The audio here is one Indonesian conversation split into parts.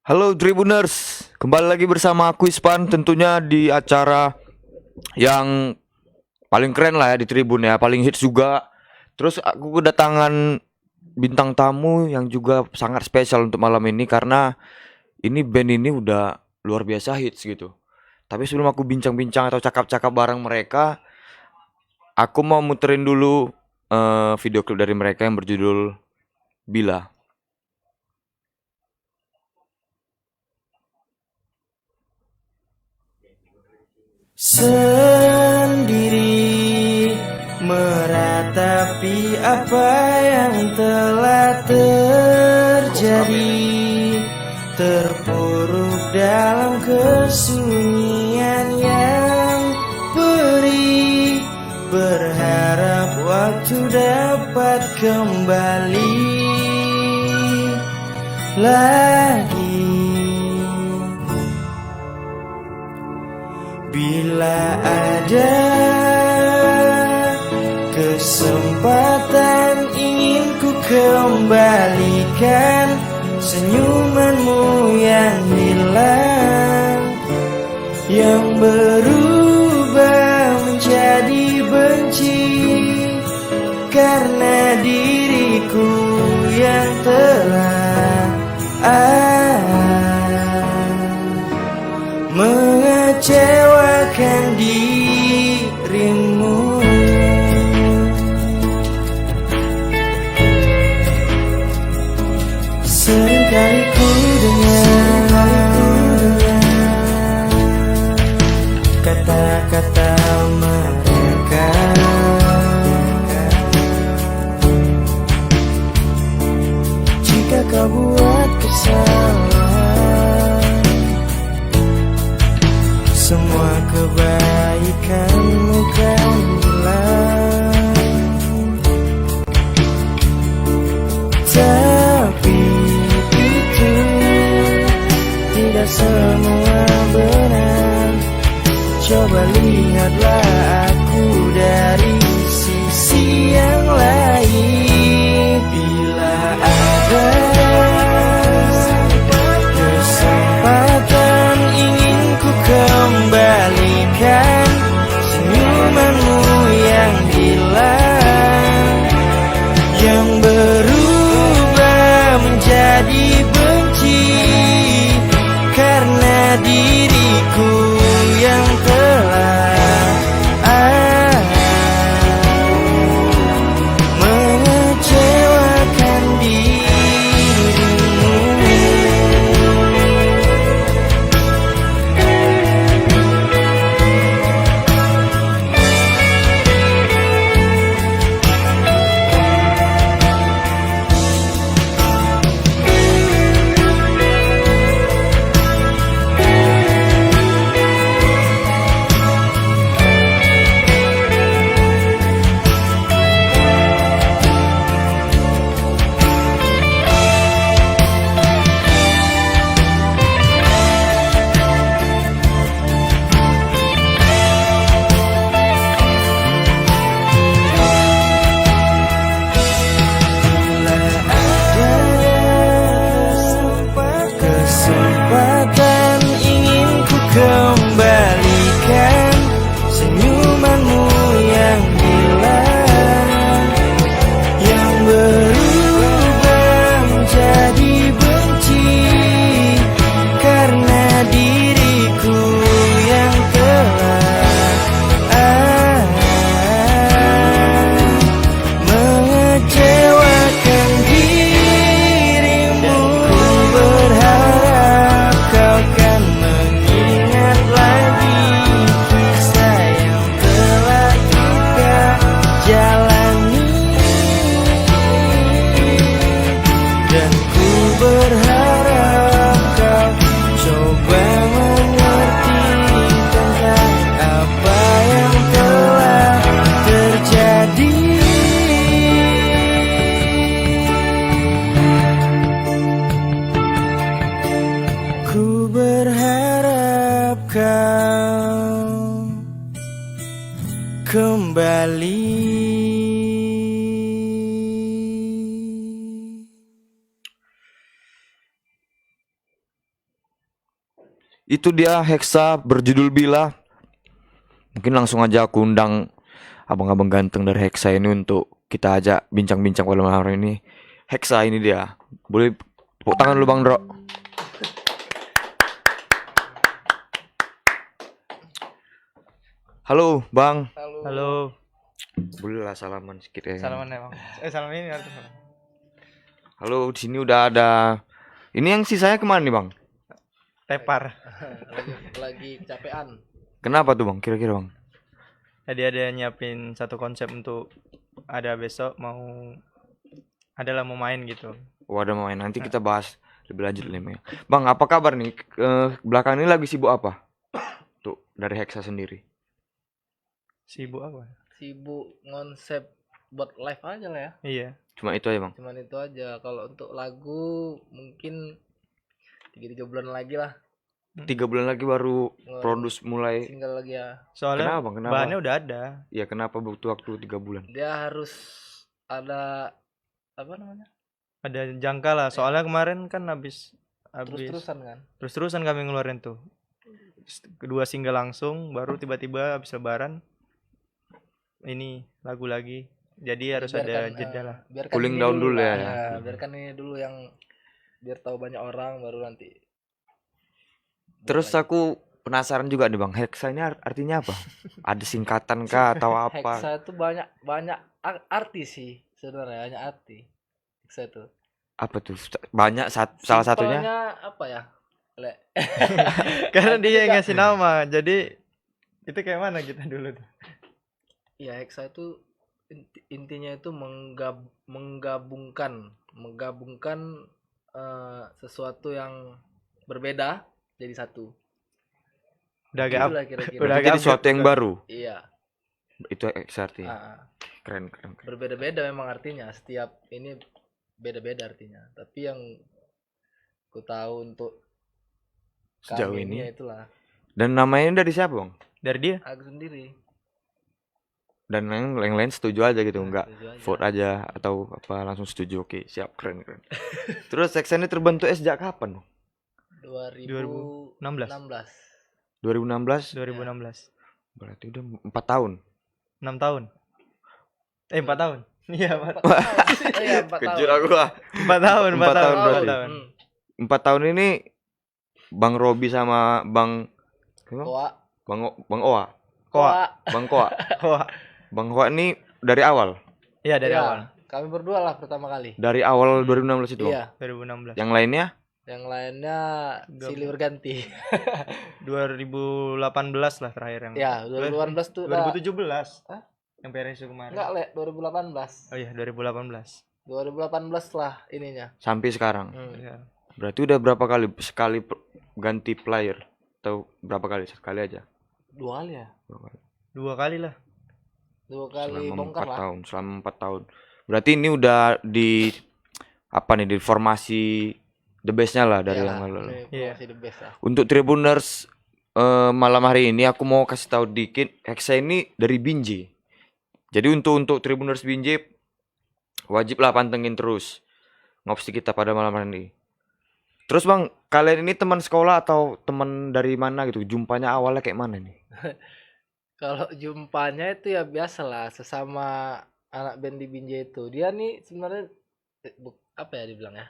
Halo Tribuners, kembali lagi bersama aku Ispan, tentunya di acara yang paling keren lah ya di Tribun ya, paling hits juga. Terus aku kedatangan bintang tamu yang juga sangat spesial untuk malam ini karena ini band ini udah luar biasa hits gitu. Tapi sebelum aku bincang-bincang atau cakap-cakap bareng mereka, aku mau muterin dulu video klip dari mereka yang berjudul Bila. Sendiri meratapi apa yang telah terjadi, terpuruk dalam kesunyian yang perih, berharap waktu dapat kembali lagi. Bila ada kesempatan ingin ku kembalikan senyumanmu yang hilang, yang berubah menjadi benci karena diriku yang telah mengecewakan dirimu. Seringkali ku dengar kata-kata mereka, jika kau buat kesalahan, semua kebaikanmu kan hilang. Tapi itu tidak semua benar. Coba lihatlah aku dari sisi yang lain. Bila ada kesempatan ingin ku kembalikan senyumanmu yang hilang, yang berubah menjadi benci karena diriku yang telah kembali. Itu dia Hexa berjudul Bila. Mungkin langsung aja aku undang abang-abang ganteng dari Hexa ini untuk kita ajak bincang-bincang pada malam hari ini. Hexa ini dia. Boleh tepuk tangan lu Bang Dro. Halo Bang. Halo. Boleh lah salaman sedikit ya. Salaman ya, Bang. Salam ini harus. Halo, di sini udah ada. Ini yang sisanya kemana nih Bang? Tepar. lagi capean. Kenapa tuh Bang? Kira-kira Bang? Jadi ada nyiapin satu konsep untuk ada besok mau adalah mau main gitu. Wadah main. Nanti kita bahas lebih lanjut nih. Bang, apa kabar nih? Belakang ini lagi sibuk apa? Tuh dari Hexa sendiri. Sibuk apa? Sibuk ngonsep buat live aja lah ya. Iya. Cuma itu aja Bang. Cuman itu aja. Kalau untuk lagu mungkin 3 bulan lagi lah 3 bulan lagi baru produce mulai. single lagi ya. Soalnya Kenapa, Bang? Kenapa? bahannya udah ada. Ya kenapa butuh waktu 3 bulan? Dia harus ada apa namanya? Ada jangka lah. Soalnya kemarin kan habis Terus-terusan kan. terus-terusan kami ngeluarin tuh. Kedua single langsung, baru tiba-tiba habis lebaran ini lagu lagi. Jadi harus ada jeda lah. Biarkan Cooling ini down dulu ya. biarkan ini dulu yang biar tahu banyak orang baru nanti. Terus aku penasaran juga nih Bang, Hexa ini artinya apa? Ada singkatan kah atau apa? Hexa itu banyak arti sih sebenarnya, banyak arti. Hexa itu. Apa tuh? Banyak salah satunya. Simpelnya apa ya? Karena Artinya dia yang nggak- ngasih nama. Jadi itu kayak mana kita dulu tuh? Ya Hexa itu intinya itu menggabungkan sesuatu yang berbeda jadi satu. Udah agak Itulah kira-kira. udah Jadi agak sesuatu yang baru. Iya. Itu Hexa artinya. Ah, Keren. berbeda-beda memang artinya. Setiap ini beda-beda artinya. Tapi yang ku tahu untuk Sejauh kami ini. ya itulah Dan namanya dari siapa Bang? dari dia. aku sendiri. Dan yang lain setuju aja gitu, enggak Setuju aja. vote aja atau apa langsung setuju. Oke, siap, keren. Terus Hexa ini terbentuk sejak kapan Bang? 2016. 2016? 2016. Berarti udah 4 tahun. 6 tahun. 4 tahun. Iya, 4 Iya, 4 tahun. Kecil aku ah. 4 tahun, 4 4 tahun, tahun 4 berarti. tahun. 4 tahun ini Bang Robi sama Bang Koa. Bang Oa. Koa. Bang Koa. Koa. Bang Koa ini dari awal. Iya, dari Iya, awal. Kami berdua lah pertama kali. Dari awal 2016 itu. Bang? Iya. 2016. Yang lainnya Yang lainnya silih berganti. 2018 lah terakhir yang. Ya, 2018 tuh udah 2017. Hah? Yang PRSU kemarin. enggak, Le, 2018. Oh iya, 2018. 2018 lah ininya. sampai sekarang. Iya. Berarti udah berapa kali sekali ganti player atau berapa kali? Sekali aja. 2 kali ya? Berapa kali? 2 kali lah. 2 kali Selama bongkar 4 lah. tahun, selama 4 tahun. Berarti ini udah di apa nih, di formasi the best-nya lah dari yang lalu. Ini Iya. masih the best lah. Untuk Tribuners malam hari ini aku mau kasih tahu dikit, Hexa ini dari Binjai. Jadi untuk Tribuners Binjai wajib lah pantengin terus ngopsi kita pada malam hari ini. Terus Bang, kalian ini teman sekolah atau teman dari mana gitu? Jumpanya awalnya kayak mana nih? Kalau jumpanya itu ya biasalah sesama anak band di Binjai itu. Dia nih sebenarnya apa ya dibilang ya?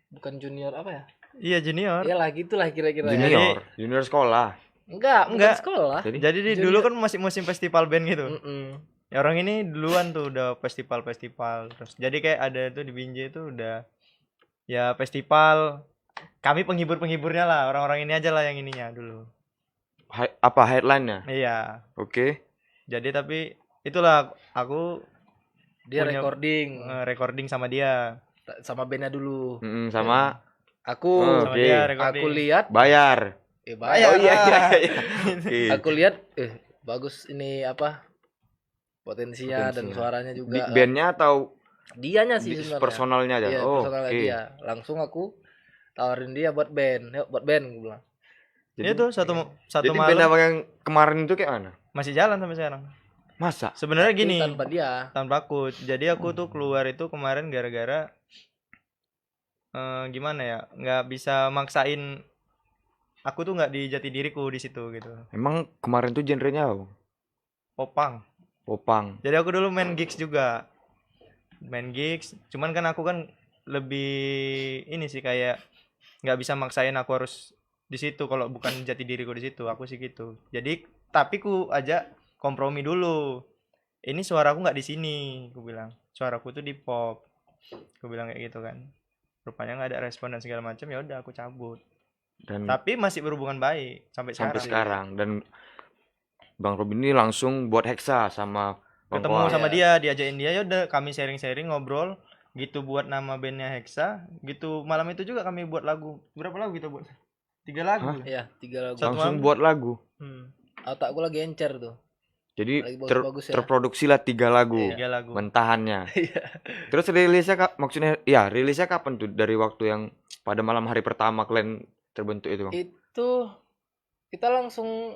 Bukan junior apa ya? Iya, junior. Iyalah gitulah kira-kira ya. Junior sekolah. Enggak Enggak. sekolah. Jadi di Junior. dulu kan masih musim festival band gitu. Mm-mm. Ya, orang ini duluan tuh udah festival terus. Jadi kayak ada tuh di Binjai tuh udah ya festival. Kami penghibur-penghiburnya lah, orang-orang ini aja lah yang ininya dulu. Apa headline-nya? Iya. Oke. Jadi tapi itulah aku Dia Punya- recording sama dia. sama bandnya dulu. Sama Aku Sama Oke. dia recording. aku lihat bayar. bayar. Oh iya. Oke. Aku lihat bagus ini apa? Potensinya dan Potensinya. suaranya Di juga. bandnya atau Dianya sih di sebenarnya. personalnya aja? Iya, Oh, personalnya oke. dia. Langsung aku tawarin dia buat band. Yuk buat band gue bilang. Itu satu Jadi band malam abang yang kemarin itu kayak mana? masih jalan sampai sekarang. Masa? Sebenarnya Tapi gini, tanpa dia. tanpa aku. Jadi aku tuh keluar itu kemarin gara-gara gimana ya? Nggak bisa maksain aku tuh nggak di jati diriku di situ gitu. Emang kemarin tuh genrenya apa? Popang. Popang. Jadi aku dulu main gigs juga. Main gigs, cuman kan aku kan lebih ini sih kayak nggak bisa maksain aku harus di situ kalau bukan jati diriku di situ. Aku sih gitu. Jadi tapi ku aja kompromi dulu. Ini suaraku nggak di sini, aku bilang. Suaraku tuh di pop. Aku bilang kayak gitu kan. Rupanya nggak ada respon dan segala macam, ya udah aku cabut. Dan Tapi masih berhubungan baik sampai sampai sekarang. sekarang. Dan Bang Robin ini langsung buat Hexa sama Bang Ketemu Koa. sama dia, diajakin dia, ya udah kami sharing-sharing ngobrol gitu buat nama bandnya Hexa. Gitu malam itu juga kami buat lagu. Berapa lagu kita buat? 3 lagu. Hah? Iya, 3 lagu. Satu Langsung malam. buat lagu. Otak gue lagi encer tuh. Jadi Lagi bagus-bagus ya. terproduksi lah 3 lagu. 3 lagu. Mentahannya. Iya. Terus rilisnya maksudnya ya rilisnya kapan tuh, dari waktu yang pada malam hari pertama kalian terbentuk itu, Bang? Itu kita langsung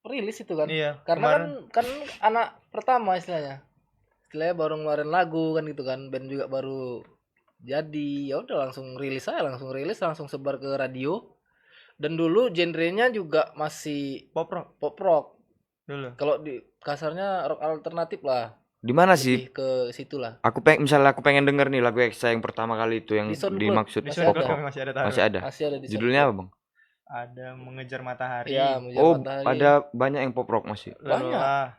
rilis itu kan. Iya. Karena kemarin kan anak pertama istilahnya. Istilahnya baru ngeluarin lagu kan gitu kan. Band juga baru jadi. Ya udah langsung rilis aja, langsung sebar ke radio. Dan dulu genrenya juga masih pop rock pop rock. dulu. Kalau di kasarnya rock alternatif lah. Di mana sih? Lebih ke situ lah. Misalnya aku pengen denger nih lagu Hexa yang pertama kali itu yang Di SoundCloud. dimaksud Di Masih pop ada. rock. masih ada taruh. Masih ada. Masih ada di Judulnya apa, Bang? Ada mengejar matahari. Iya, Mengejar Oh, Matahari. ada banyak yang pop rock masih. Lelah,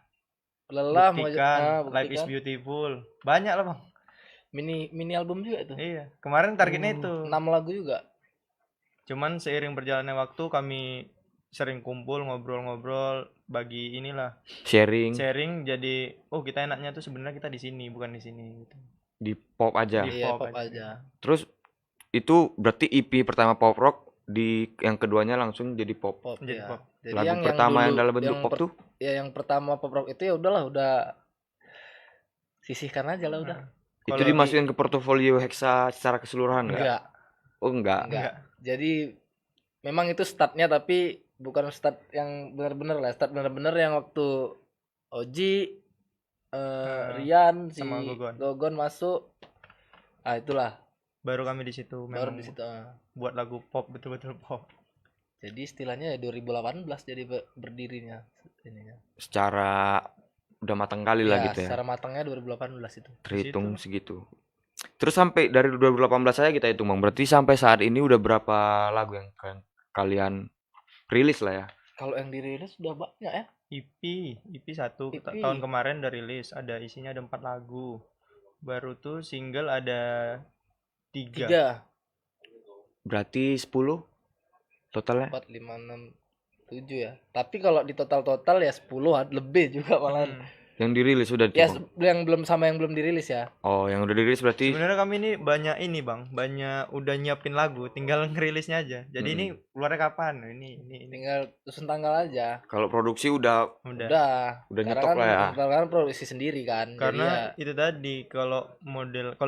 Lelah buktikan, Life is Buktikan. Beautiful. Banyak lah, Bang. Mini album juga itu. Iya. Kemarin targetnya itu. 6 lagu juga. Cuman seiring berjalannya waktu kami sering kumpul ngobrol-ngobrol bagi inilah Sharing sharing, jadi oh kita enaknya tuh sebenarnya kita di sini bukan di sini gitu. di pop aja. Di Iya, pop pop aja. aja. Terus itu berarti EP pertama pop rock, di yang keduanya langsung jadi pop. Pop, Jadi ya. pop. Jadi Lagu pertama yang dulu- dalam bentuk yang pop tuh ya yang pertama pop rock itu ya udahlah, udah sisihkan aja lah udah. itu Kalau dimasukin ke portofolio Hexa secara keseluruhan enggak? Enggak, Oh enggak. enggak. Jadi memang itu startnya tapi bukan start yang benar-benar lah, start benar-benar yang waktu Oji, Rian, si sama Gogon. Gogon masuk. Ah itulah Baru kami di situ baru memang di situ. buat lagu pop betul-betul pop. Jadi istilahnya ya 2018 jadi berdirinya ininya. Secara udah matang kali lah Ya, gitu ya. secara matangnya 2018 itu. Terhitung segitu. Terus sampai dari 2018 saya kita hitung, Bang. Berarti sampai saat ini udah berapa lagu yang kalian rilis lah ya? Kalau yang dirilis sudah banyak ya. EP 1 EP. tahun kemarin udah rilis, ada isinya ada 4 lagu. Baru tuh single ada 3. 3, Berarti 10 totalnya. 4, 5, 6, 7 ya. Tapi kalau di total ya 10 lebih juga malah. Yang dirilis sudah Ya Bang? yang belum sama yang belum dirilis ya. Oh, yang udah dirilis berarti Sebenarnya kami ini banyak ini, Bang. Banyak udah nyiapin lagu, tinggal ngerilisnya aja. Jadi ini keluarnya kapan? Ini. Tinggal susun tanggal aja. kalau produksi udah Udah. Udah Sekarang nyetok lah ya. Sekarang produksi sendiri kan. Karena itu tadi kalau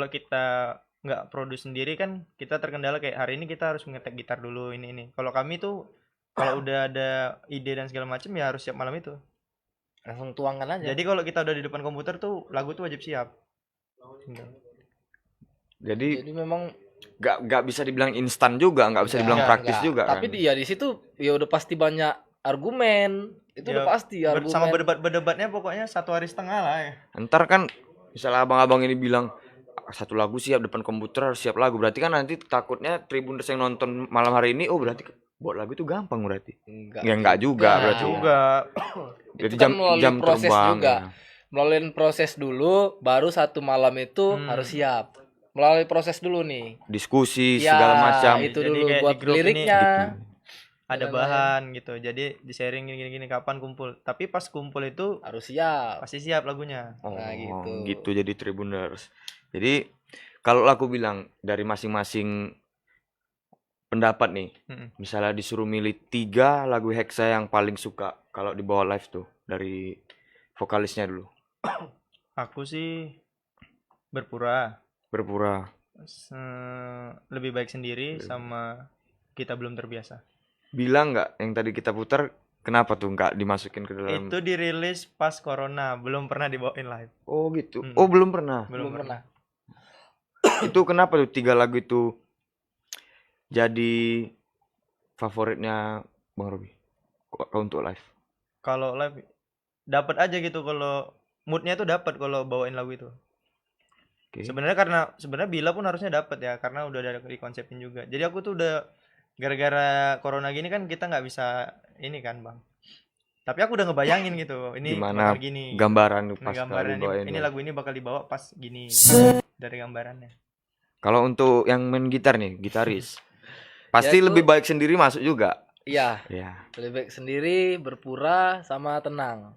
kita nggak produce sendiri kan kita terkendala kayak hari ini kita harus ngetek gitar dulu ini. Kalau kami tuh kalau udah ada ide dan segala macam ya harus siap malam itu. langsung tuangkan aja. Jadi kalau kita udah di depan komputer tuh lagu tuh wajib siap. jadi Jadi memang nggak bisa dibilang instan juga, nggak bisa dibilang enggak, praktis enggak. juga Tapi kan. dia di situ ya udah pasti banyak argumen. Itu Ya, udah pasti argumen. Sama berdebatnya pokoknya 1 hari setengah lah ya. Ntar kan misalnya abang-abang ini bilang satu lagu siap, depan komputer harus siap lagu, berarti kan nanti takutnya Tribuners yang nonton malam hari ini, oh berarti buat lagu itu gampang berarti. Enggak. Ya enggak juga Nah, berarti. Juga Jadi Itu kan melalui jam proses terbang. juga. ya. Melalui proses dulu, baru satu malam itu harus siap. Melalui proses dulu nih. Diskusi Ya, segala macam. itu Jadi dulu kayak buat di grup ini liriknya. ada Dan bahan gitu. Jadi di sharing gini kapan kumpul. Tapi pas kumpul itu Harus siap. pasti siap lagunya. Oh, Nah, gitu. gitu jadi Tribuners. Jadi kalau aku bilang dari masing-masing pendapat nih, misalnya disuruh milih 3 lagu Hexa yang paling suka kalau dibawa live tuh dari vokalisnya dulu. Aku sih berpura Berpura. lebih baik sendiri sama kita belum terbiasa. Bilang nggak yang tadi kita putar Kenapa tuh nggak dimasukin ke dalam? Itu dirilis pas corona, belum pernah dibawain live. Oh gitu. Mm. Oh belum pernah. Belum Belum pernah. Itu kenapa tuh 3 lagu itu jadi favoritnya Bang Robi kalau untuk live? Kalau live dapat aja gitu, kalau moodnya tuh dapat kalau bawain lagu itu. Oke. Sebenarnya Bila pun harusnya dapat ya, karena udah ada dikonsepin juga. Jadi aku tuh udah gara-gara corona gini kan kita nggak bisa ini kan Bang. Tapi aku udah ngebayangin gitu, ini Gimana bakal gini. gambaran tuh pas Gambaran dibawain ini live. lagu ini bakal dibawa pas gini dari gambarannya. Kalau untuk yang main gitar nih, gitaris. Pasti Ya, itu- lebih baik sendiri masuk juga. Iya, Ya. lebih baik sendiri, berpura sama tenang.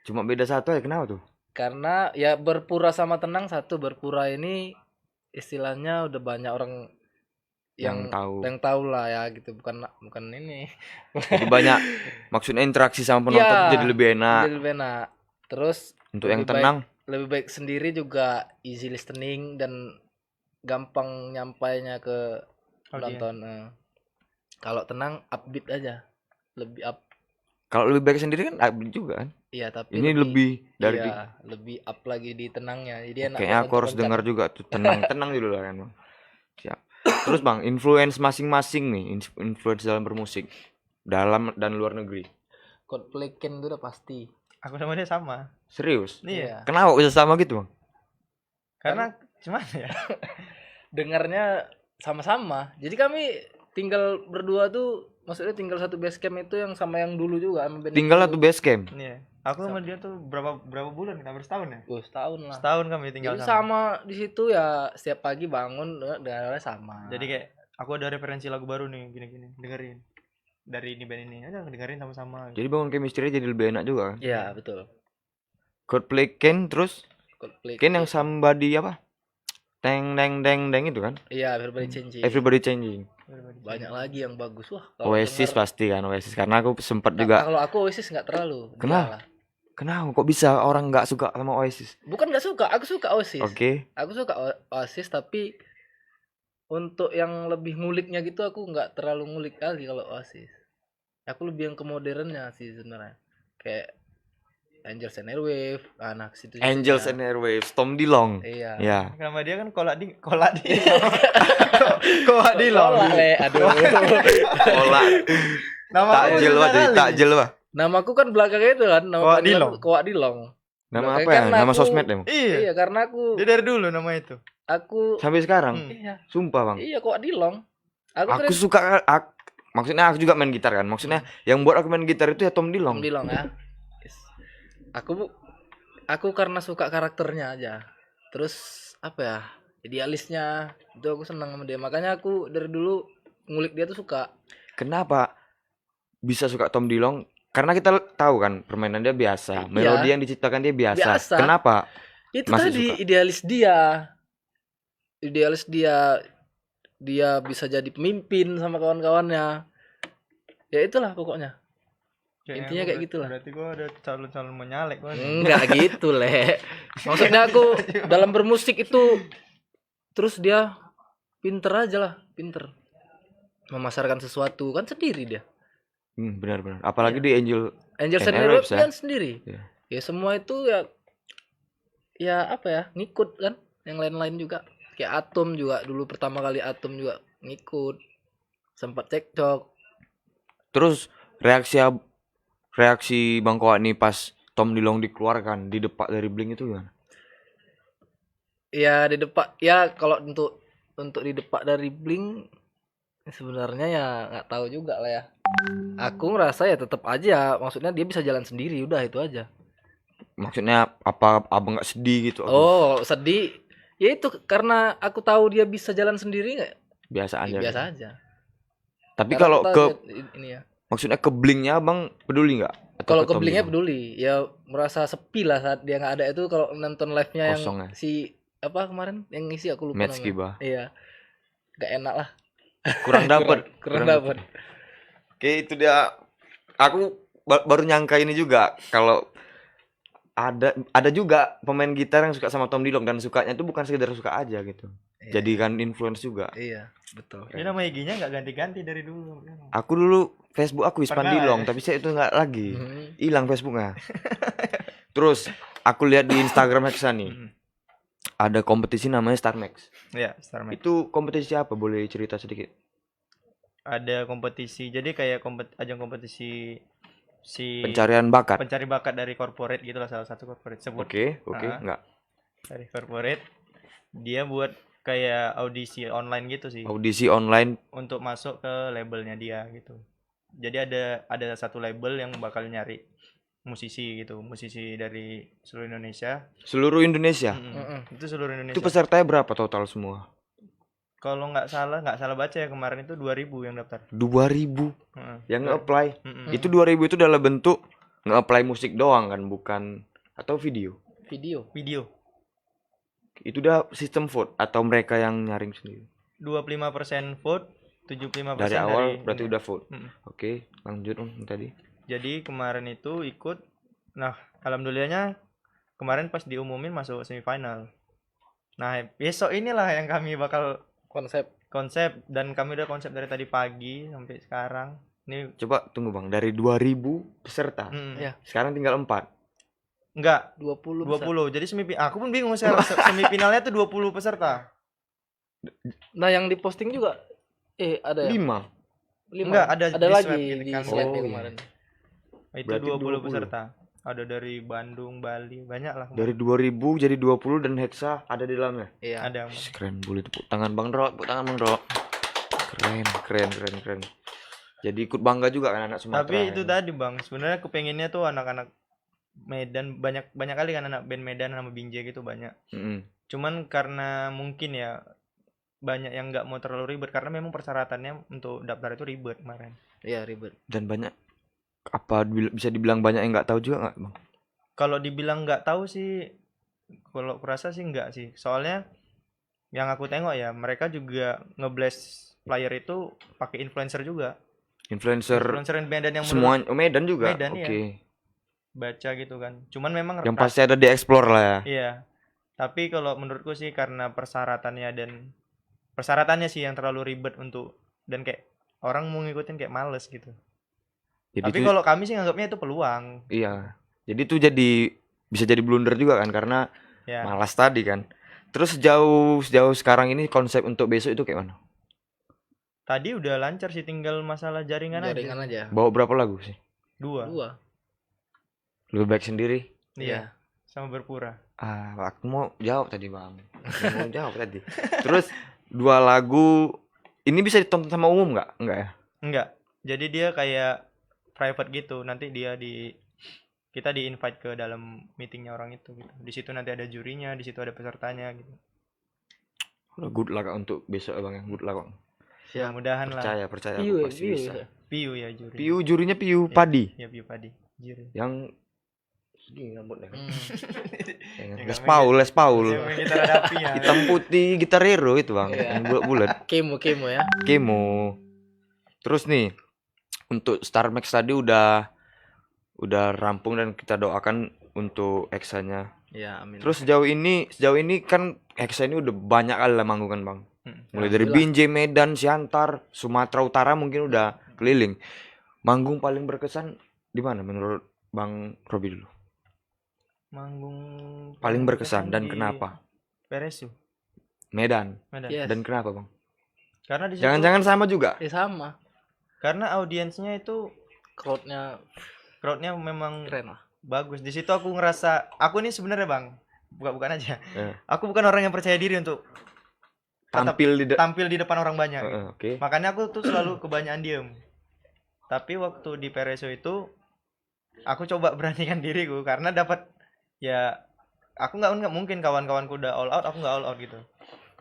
Cuma beda satu aja, kenapa tuh? Karena ya berpura sama tenang, satu berpura ini istilahnya udah banyak orang Yang tahu. yang tahu lah ya gitu, bukan ini. Jadi banyak maksudnya interaksi sama penonton Iya, jadi lebih enak. Jadi lebih enak. Terus Untuk yang lebih baik- tenang, lebih baik sendiri juga easy listening dan gampang nyampainya ke penonton. Kalau tenang upbeat aja, lebih up. kalau lebih baik sendiri kan upbeat juga kan. Iya, tapi Ini lebih dari iya, lebih up lagi di tenangnya. Jadi enak kayaknya banget aku harus untuk dengar juga tuh tenang dulu lah kan Bang. Siap. Terus Bang, influence masing-masing nih, influence dalam bermusik dalam dan luar negeri. Coldplay Ken itu udah pasti. Aku sama dia sama. Serius? Iya. Kenapa bisa sama gitu Bang? Karena gimana ya? Dengarnya sama-sama. Jadi kami tinggal berdua tuh, maksudnya tinggal satu base camp itu yang sama yang dulu juga sama band Tinggal itu. satu base camp. Iya. Aku sama dia tuh berapa bulan? Kita setahun ya? Setahun lah. Setahun kami tinggal Jadi sama. sama di situ ya, setiap pagi bangun dengarnya sama. Jadi kayak aku ada referensi lagu baru nih, gini-gini, dengerin. Dari ini band ini, aja dengerin sama-sama. Jadi bangun chemistry jadi lebih enak juga kan. Iya, betul. Coldplay Ken terus Coldplay Ken yang somebody apa? Teng deng deng deng itu kan? Iya, Everybody Changing. Everybody changing. Banyak lagi yang bagus. Wah, Oasis denger- pasti kan Oasis karena aku sempat Nah, juga. kalau aku Oasis nggak terlalu. Kenapa? Iyalah. Kenapa kok bisa orang nggak suka sama Oasis? Bukan nggak suka, aku suka Oasis. Oke. Aku suka Oasis, tapi untuk yang lebih nguliknya gitu aku nggak terlalu ngulik kali kalau Oasis. Aku lebih yang ke modernnya sih sebenarnya. Kayak Angels and Airwaves, anak situ. Angels and Airwaves, Tom DeLonge. Iya. Ya. Sama dia kan kolak di kolak di long. Tolak, Le. Aduh. Ola. Nama aku Takjil susah wah, jadi kali. takjil wah. Namaku kan belakangnya itu kan, nama Koak panggilan Dilong. Koak Dilong. Nama Makanya apa ya? kan Nama aku- sosmed emang. Iya. Iya, karena aku Dia dari dulu nama itu. Sampai sekarang. Hmm. iya, Sumpah, Bang. iya Koak Dilong. Aku Aku terus suka maksudnya aku juga main gitar kan. Maksudnya yang buat aku main gitar itu ya Tom Tom DeLonge. Dilong ya. Yes. Aku karena suka karakternya aja. Terus apa ya? Idealisnya itu aku senang sama dia. Makanya aku dari dulu ngulik dia tuh suka. Kenapa bisa suka Tom DeLonge? Karena kita tahu kan permainan dia biasa, Iya. melodi yang diciptakan dia biasa. Biasa. Kenapa? Itu Masih tadi suka. idealis dia bisa jadi pemimpin sama kawan-kawannya. Ya itulah pokoknya. Intinya kayak gitulah. Berarti gua ada calon-calon menyalek gua nih. Enggak gitu, Le. Maksudnya aku dalam bermusik itu terus dia pinter aja lah, pinter memasarkan sesuatu kan sendiri dia. Benar-benar. Apalagi di Angel Angel And and Airwaves, Airwaves ya? kan sendiri. Iya. Ya semua itu ya apa ya, ngikut kan. Yang lain-lain juga. Kayak Atom juga dulu pertama kali Atom juga ngikut. Sempat cekcok. Terus reaksi Bang Koak nih pas Tom DeLonge dikeluarkan di depak dari Blink itu gimana? Ya di depan ya kalau untuk di depan dari Blink sebenarnya ya nggak tahu juga lah ya. Aku ngerasa ya tetap aja, maksudnya dia bisa jalan sendiri, udah itu aja. Maksudnya apa abang nggak sedih gitu? Oh sedih, ya itu karena aku tahu dia bisa jalan sendiri nggak? Biasa aja. Biasa gitu. aja. Tapi Karena kalau aku ke tahu ini ya. maksudnya ke Blinknya abang peduli nggak? Atau Kalau Tom ke Blinknya DeLonge? peduli, ya merasa sepi lah saat dia nggak ada itu. Kalau nonton live-nya yang Kosong ya? si apa kemarin yang ngisi aku lupa Matt namanya. Skiba. Iya, nggak enak lah. Kurang dapet. Kurang dapet. Oke itu dia. Aku baru nyangka ini juga kalau ada juga pemain gitar yang suka sama Tom DeLonge dan sukanya itu bukan sekedar suka aja gitu. Iya. Jadikan influence juga. Iya, betul. Ini nama IG-nya nggak ganti-ganti dari dulu. Aku dulu Facebook aku Ispan Pernah, Dilong, ya? tapi saya itu nggak lagi. Mhm. Hilang Facebooknya. Terus aku lihat di Instagram Hexa nih, Mm. ada kompetisi namanya StarMax. Ya, Starmax. Itu kompetisi apa? Boleh cerita sedikit? Ada kompetisi. Jadi kayak ajang kompetisi si Pencarian bakat. pencari bakat dari corporate gitulah, salah satu corporate sebut Oke, Ah. enggak. dari corporate. Dia buat kayak audisi online gitu sih Audisi online. untuk masuk ke labelnya dia gitu. Jadi ada satu label yang bakal nyari musisi gitu, musisi dari seluruh Indonesia. Seluruh Indonesia. Mm-mm. Itu seluruh Itu Indonesia. pesertanya berapa total semua? Kalau nggak salah baca ya, kemarin itu 2000 yang daftar. 2000 Heeh. yang nge-apply. Mm-mm. Itu 2000 itu dalam bentuk nge-apply musik doang kan, bukan atau video. Video. Video. Itu udah sistem vote atau mereka yang nyaring sendiri. 25% vote, 75% Dari awal dari berarti udah vote. Mm-mm. Oke, lanjut Om tadi. Jadi kemarin itu ikut. Nah, alhamdulillahnya kemarin pas diumumin masuk semifinal. Nah, besok inilah yang kami bakal konsep, dan kami udah konsep dari tadi pagi sampai sekarang. Ini Coba tunggu Bang, dari 2000 peserta. Ya. Sekarang tinggal 4. Enggak, 20 20. Jadi aku pun bingung sekarang. Semifinalnya tuh 20 peserta. Nah, yang diposting juga ada ya? 5. 5. Enggak, ada di lagi swab gitu di kan. swab Oh, yang iya. kemarin. Itu Berarti 20 20. peserta. Ada dari Bandung, Bali, banyak lah. Dari 2000 jadi 20 dan Hexa ada di dalamnya. Iya. Ada. Wih, keren, boleh tepuk tangan Bang Ro, tepuk tangan Bang Ro. Keren. Jadi ikut bangga juga kan anak Sumatera. Tapi itu ya. tadi Bang, sebenarnya kepengennya tuh anak-anak Medan, banyak kali kan anak band Medan sama Binjai gitu banyak. Mm-mm. Cuman karena mungkin ya banyak yang nggak mau terlalu ribet, karena memang persyaratannya untuk daftar itu ribet kemarin. Iya, ribet. Dan banyak bisa dibilang banyak yang nggak tahu juga nggak Bang? Kalau dibilang nggak tahu sih, kalau kurasa sih nggak sih. Soalnya yang aku tengok ya, mereka juga ngeblast player itu pakai influencer juga. Influencer Influencer Medan yang semua menurut Medan juga. Medan, Oke. iya. Baca gitu kan. Cuman memang Yang pasti ada di explore lah ya. Iya. Tapi kalau menurutku sih karena persyaratannya sih yang terlalu ribet dan kayak orang mau ngikutin kayak males gitu. Jadi Tapi itu, kalau kami sih nganggapnya itu peluang. iya. Jadi itu bisa jadi blunder juga kan karena Ya. malas tadi kan. Terus sejauh sekarang ini konsep untuk besok itu kayak mana? Tadi udah lancar sih, tinggal masalah jaringan aja. Bawa berapa lagu sih? Dua. 2. Lebih baik sendiri. Iya. Sama berpura. Aku mau jawab tadi Bang. Aku mau jawab tadi. Terus 2 lagu ini bisa ditonton sama umum nggak? Enggak ya? Enggak. Jadi dia kayak private gitu. Nanti kita di-invite ke dalam meetingnya orang itu gitu. Di situ nanti ada jurinya, di situ ada pesertanya gitu. Udah good luck untuk besok ya Bang ya. Good luck Bang. Mudah-mudahan lah. Percaya Piu, aku pasti piu, bisa. ya? Piu ya juri. Piu jurinya Piu Iya. Padi. Ya Piu Padi. Juri. Yang sedih rambutnya kan. Ya, Les nggak Paul. Yang main gitar ada apinya. Hitam putih gitar hero itu Bang. Iya. Yang bulat-bulat. Kemo ya. Kemo. Terus nih untuk StarMax tadi udah rampung dan kita doakan untuk Hexa-nya. Ya, amin. Terus sejauh ini kan Hexa ini udah banyak kali lah manggung kan Bang. Mulai dari Alhamdulillah. Binjai, Medan, Siantar, Sumatera Utara mungkin udah keliling. Manggung paling berkesan di mana menurut Bang Robi dulu? Manggung Paling berkesan dan di kenapa? Peresu, Medan. Medan. Yes. Dan kenapa Bang? Karena di situ Jangan-jangan sama juga. Sama. karena audiensnya itu Crowdnya crowdnya memang keren lah. bagus. Di situ aku ngerasa aku ini sebenarnya Bang, bukan aja. Aku bukan orang yang percaya diri untuk tampil di depan orang banyak. Oke. Makanya aku tuh selalu kebanyakan diem. Tapi waktu di Pereso itu aku coba beranikan diriku karena dapat ya aku nggak mungkin kawan-kawanku udah all out, aku nggak all out gitu.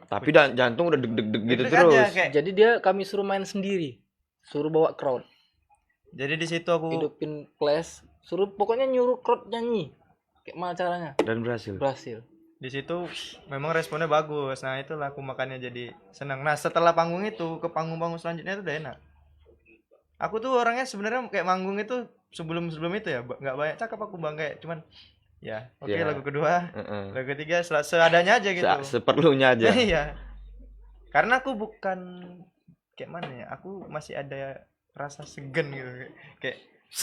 Tapi jantung udah deg-deg gitu Deg-deg aja, terus. kayak- Jadi kami suruh main sendiri. Suruh bawa crowd. Jadi di situ aku Hidupin flash. Suruh pokoknya nyuruh crowd nyanyi. Kayak mana caranya? Dan berhasil. Berhasil. di situ memang responnya bagus. Nah itulah aku makanya jadi senang. Nah setelah panggung itu ke panggung-panggung selanjutnya itu udah enak. Aku tuh orangnya sebenarnya kayak manggung itu sebelum itu ya nggak banyak cakap aku Bang, kayak cuman ya oke, Ya. lagu kedua, Heeh. lagu ketiga seadanya aja gitu. Seperlunya aja. Iya. Karena aku bukan kayak mana ya, aku masih ada rasa segan gitu, kayak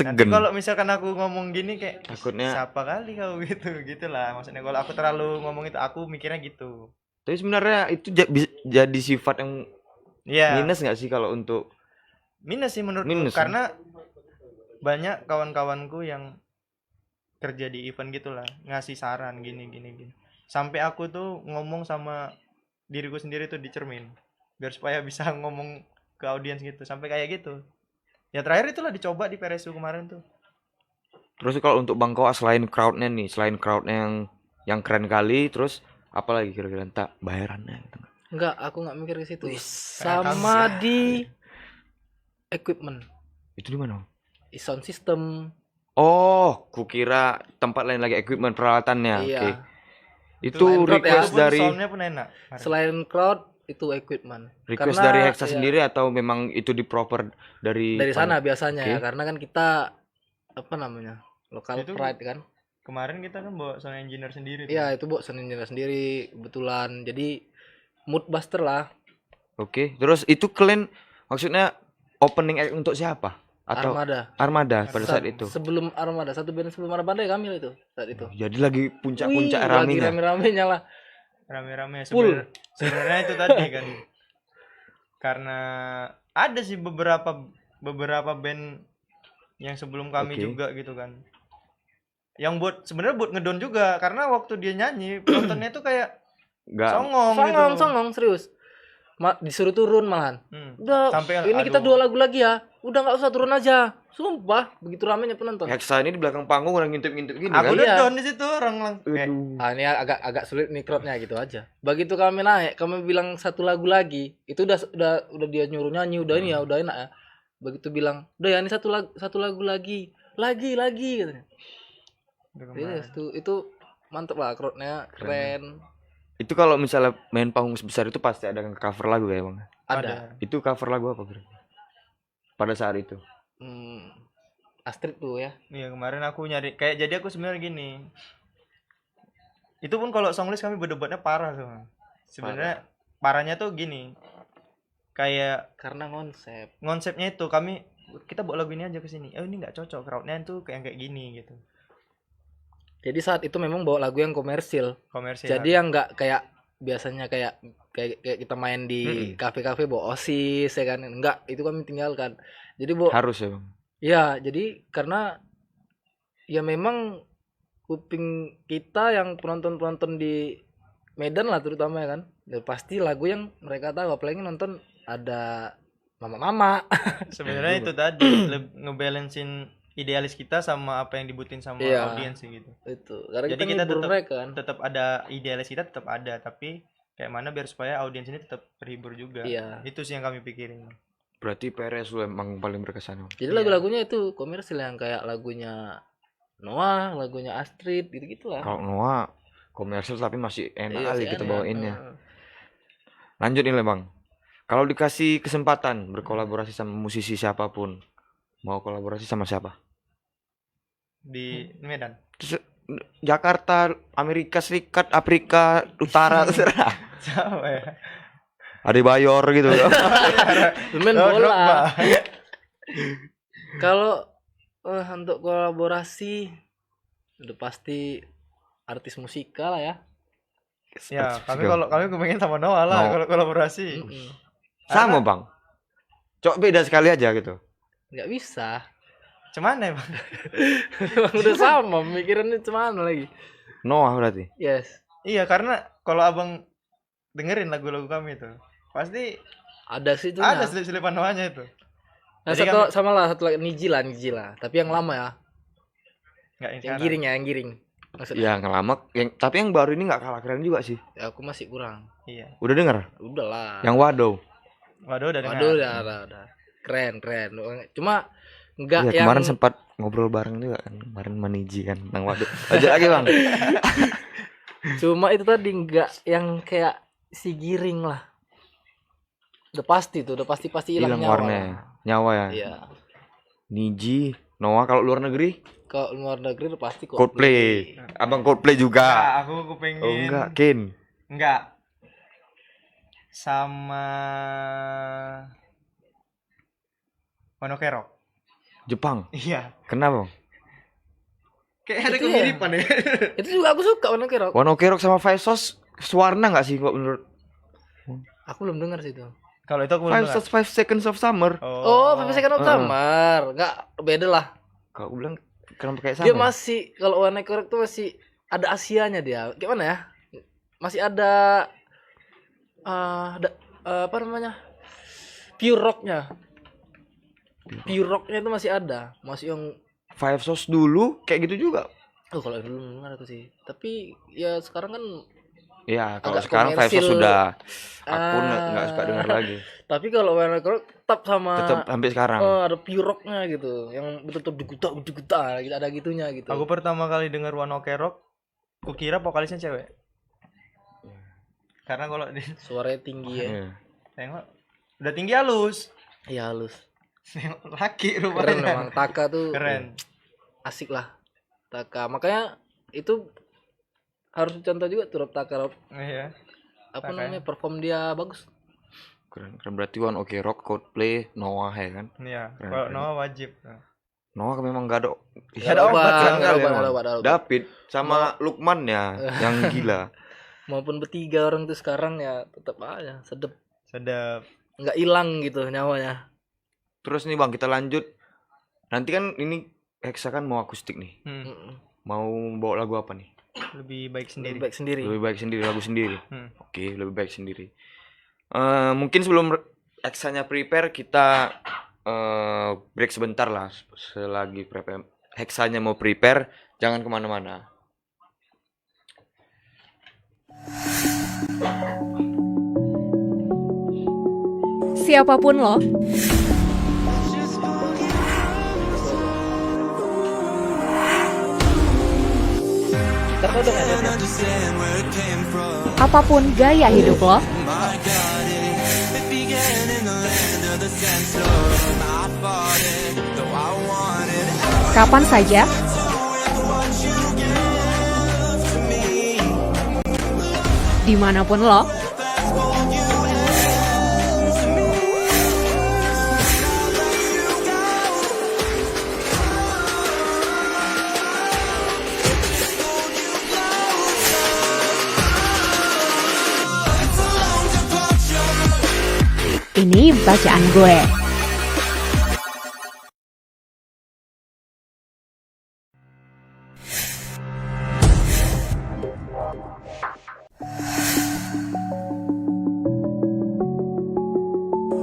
nanti Segen. kalau misalkan aku ngomong gini kayak Takutnya. siapa kali kau gitu gitulah, maksudnya kalau aku terlalu ngomong itu aku mikirnya gitu. Tapi sebenarnya itu bisa jadi sifat yang Iya, minus nggak sih kalau untuk minus sih menurutku, Minus, ya? karena banyak kawan-kawanku yang kerja di event gitulah ngasih saran gini gini gini, sampai aku tuh ngomong sama diriku sendiri tuh di cermin biar supaya bisa ngomong ke audiens gitu, sampai kayak gitu. Ya terakhir itulah dicoba di PRSU kemarin tuh. terus kalau untuk Bang Koa selain crowdnya nih, selain crowdnya yang keren kali, terus apa lagi kira-kira tak bayarannya gitu. Enggak, aku nggak mikir ke situ. kayak Sama di equipment, Itu di mana? sound system. Oh, kukira tempat lain lagi equipment peralatannya. Iya. Oke. Itu Selain crowd ya, request Itu pun dari soundnya pun enak. Selain crowd itu equipment. request Karena, dari Hexa ya, sendiri atau memang itu di proper dari dari sana biasanya Oke. ya, karena kan kita apa namanya, lokal Itu pride kan. Kemarin kita kan bawa sound engineer sendiri tuh. Iya, itu buat sound engineer sendiri kebetulan. Jadi mood buster lah. Oke. Terus itu kalian maksudnya opening act untuk siapa? Atau Armada. pada saat itu. Sebelum Armada, satu band sebelum Armada ya kami itu saat itu. Jadi lagi puncak-puncak Wih, lagi ramenya. rame-ramenya lah. Rame-rame Full. sebenarnya itu tadi kan. Karena ada sih beberapa band yang sebelum kami Oke. juga gitu kan. Yang sebenarnya buat ngedon juga, karena waktu dia nyanyi penontonnya tuh kayak Enggak. songong gitu. Songong serius. Disuruh turun malahan. Udah, Sampai ini kita 2 lagu lagi ya. Udah nggak usah turun aja. Sumpah, begitu ramenya penonton. Hexa ini di belakang panggung orang ngintip-ngintip gini Aku kan. udah Iya. down di situ orang Aduh. Ah, ini agak sulit nih crowdnya gitu aja. Begitu kami naik, kami bilang 1 lagu lagi, itu udah dia nyuruh nyanyi, udah ini ya, udah enak ya. Begitu bilang, udah ya ini satu lagu lagi katanya. Yes, itu mantep lah, crowdnya keren. Itu kalau misalnya main panggung sebesar itu pasti ada cover lagu ya, Bang. Ada. Itu cover lagu apa, Bro? Pada saat itu. Astrid tuh ya. Iya, kemarin aku nyari kayak, jadi aku sebenarnya gini. Itu pun kalau songlist kami berdebatnya parah sama. Sebenarnya parahnya tuh gini. Kayak Karena konsepnya itu kita bawa lagu ini aja ke sini. Oh, ini nggak cocok, crowdnya tuh kayak gini gitu. jadi saat itu memang bawa lagu yang komersil. Komersial. Jadi yang nggak kayak biasanya kayak kita main di kafe-kafe bawa OSIS ya kan. Enggak, itu kami tinggalkan. Jadi Harus ya, Bang. ya, jadi karena ya memang kuping kita yang penonton di Medan lah terutama ya kan. Ya pasti lagu yang mereka tahu, apalagi nonton ada mama-mama. Sebenarnya itu tadi ngebalancein idealis kita sama apa yang dibutuhin sama Iya. audiens sih gitu. Itu. Karena Jadi kita kita ngibur mereka kan. Tetap ada idealis kita, tetap ada, tapi kayak mana biar supaya audiens ini tetap terhibur juga. Iya. Itu sih yang kami pikirin. Berarti PRSU emang paling berkesan, Bang. Jadi lagu-lagunya itu komersil yang kayak lagunya Noah, lagunya Astrid gitu-gitu lah. Kalau Noah komersil tapi masih enak Iya, kali sih kita enak. bawainnya. Lanjut nih, Bang. Kalau dikasih kesempatan berkolaborasi sama musisi siapapun, mau kolaborasi sama siapa? Di Medan. Jakarta, Amerika Serikat, Afrika Utara, terserah. Siapa ya? Ade Bayor gitu. Main Oh, bola. Drogba. Kalau untuk kolaborasi udah pasti artis musikal lah ya. Ya, kami kepengen sama Noah lah No. kalau kolaborasi. Sama, Bang. Cok beda sekali aja gitu. Nggak bisa. Cuman ya, Bang. Emang udah sama, mikirannya cuman lagi. Noah berarti. Yes. Iya, karena kalau Abang dengerin lagu-lagu kami itu, pasti Ada sih itu. ada selip-selipan Noahnya itu. Nah, Jadi sama lah satu lagi Niji lah. Tapi yang lama ya. Enggak Yang sekarang. giring ya, yang giring. Maksudnya. Ya ngelama, tapi yang baru ini nggak kalah keren juga sih. Ya, aku masih kurang. Iya. Udah denger? Udah lah. Yang Waduh. Waduh, udah dengar. Waduh, udah. Keren. Cuma enggak Iya, yang kemarin sempat ngobrol bareng juga kan. Kemarin Maniji kan tentang Waduh. Lanjut lagi, Bang. cuma itu tadi enggak yang kayak si giring lah. Udah pasti hilang Hilang nyawa. warnanya. Nyawa ya. Iya. Niji, Noah kalau luar negeri Kalau luar negeri udah pasti Coldplay. Abang Coldplay juga. Aku pengen. Oh enggak, Kin. Enggak. sama Wano Kerok. Jepang. Iya. Kenapa? Kayak ada Itu ya. kemiripan ya. Itu juga aku suka Wano Kerok. Wano Kerok sama Five Sauce sewarna nggak sih kok menurut? Aku belum dengar sih itu. Kalau itu aku belum Five dengar. Sauce 5 Seconds of Summer. Oh, Five Seconds of Summer. Enggak beda lah. Kalau aku bilang kenapa kayak Dia sama? masih kalau Wano Kerok tuh masih ada Asianya dia. Gimana ya? Masih ada apa namanya? Pure rocknya. Pure rocknya itu masih ada. Masih yang Five Sauce dulu kayak gitu juga. oh kalau dulu dengar aku sih. Tapi ya sekarang kan Ya, kalau agak sekarang Five Sauce komersil. sudah aku nggak suka dengar lagi. Tapi kalau Wano Kerok tetap sama Tetap sampai sekarang. ada pure rocknya gitu. Yang betul-betul diguta gitu, ada gitunya gitu. Aku pertama kali dengar Wano Kerok, kukira vokalisnya cewek. Karena kalau di Suaranya tinggi ya. Iya. tengok udah tinggi halus. Iya halus. Tengok laki Keren rupanya. memang Taka tuh Keren. asik lah. Taka. Makanya itu harus dicontoh juga tuh Rob Taka. Rob. Iya. Apa Taka. namanya perform dia bagus. Keren. Berarti One Ok Rock, Coldplay, Noah ya kan? Iya. Keren, Kalau keren. Noah wajib. Noah memang gak ada. Nggak ada obat, keren nggak ada kali obat, emang. nggak ada obat, nggak ada obat. David sama Lukman ya yang gila. Maupun bertiga orang tuh sekarang ya tetap aja sedep. Sedap. Nggak hilang gitu nyawanya. Terus nih Bang, kita lanjut. Nanti kan ini Hexa kan mau akustik nih. Mm-mm. Mau bawa lagu apa nih? Lebih baik sendiri. Lebih baik sendiri. Lebih baik sendiri, lagu sendiri. Hmm. Oke, lebih baik sendiri. Mungkin sebelum Hexanya prepare kita break sebentar lah. Selagi Hexanya mau prepare, jangan kemana-mana. Siapapun lo, Ntar kau dengar ya. apapun gaya hidup lo, kapan saja, dimanapun lo, ini bacaan gue.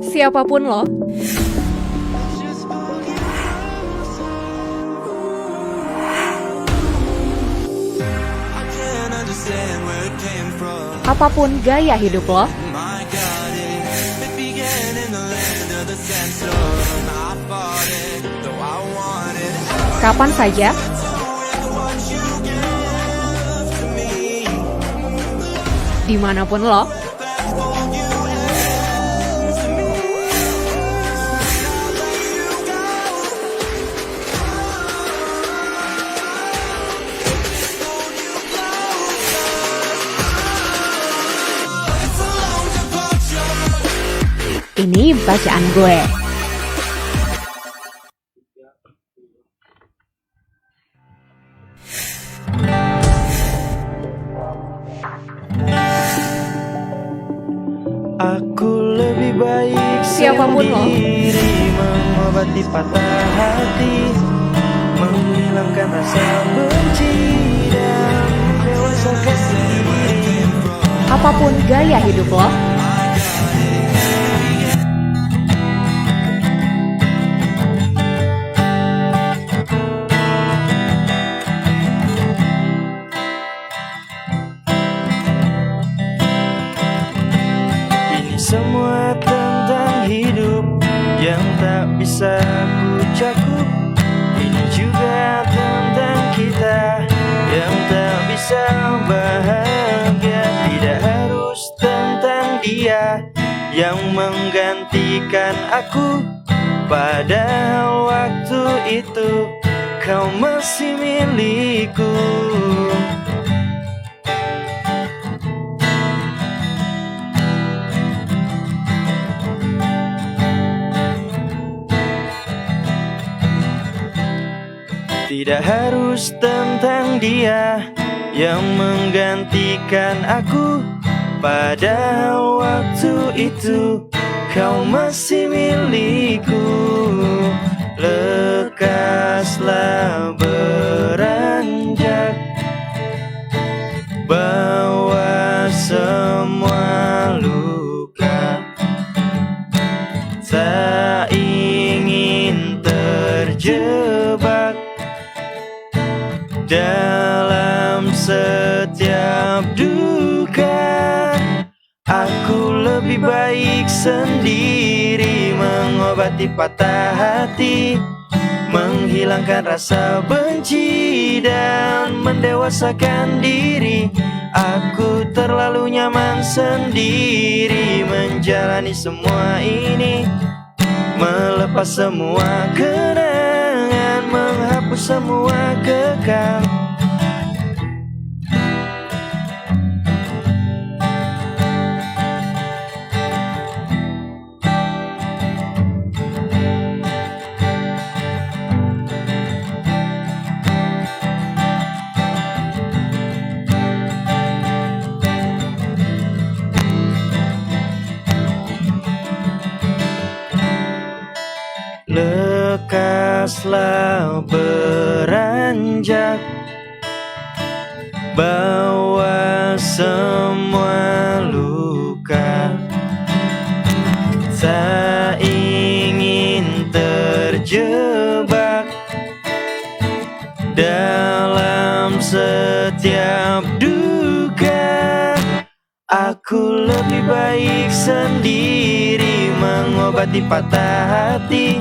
Siapapun lo, apapun gaya hidup lo, kapan saja, dimanapun lo, ini bacaan gue. Aku lebih baik Siapapun lo. sendiri, mengobati patah hati, menghilangkan rasa benci dan mendewasakan diri. Apapun gaya hidup lo, Ini semua tentang hidup yang tak bisa ku cakup. Ini juga tentang kita yang tak bisa bahagia. Tidak harus tentang dia yang menggantikan aku. Pada waktu itu kau masih milikku. Tidak harus tentang dia yang menggantikan aku. Pada waktu itu kau masih milikku. Lekaslah beranjak, bawa semua luka. Tak ingin terjebak dalam setiap duka. Aku lebih baik sendiri, mengobati patah hati, menghilangkan rasa benci dan mendewasakan diri. Aku terlalu nyaman sendiri menjalani semua ini, melepas semua kenangan, menghapus semua kekal. Lekaslah beranjak, bawa semua luka. Tak ingin terjebak dalam setiap duka. Aku lebih baik sendiri, mengobati patah hati,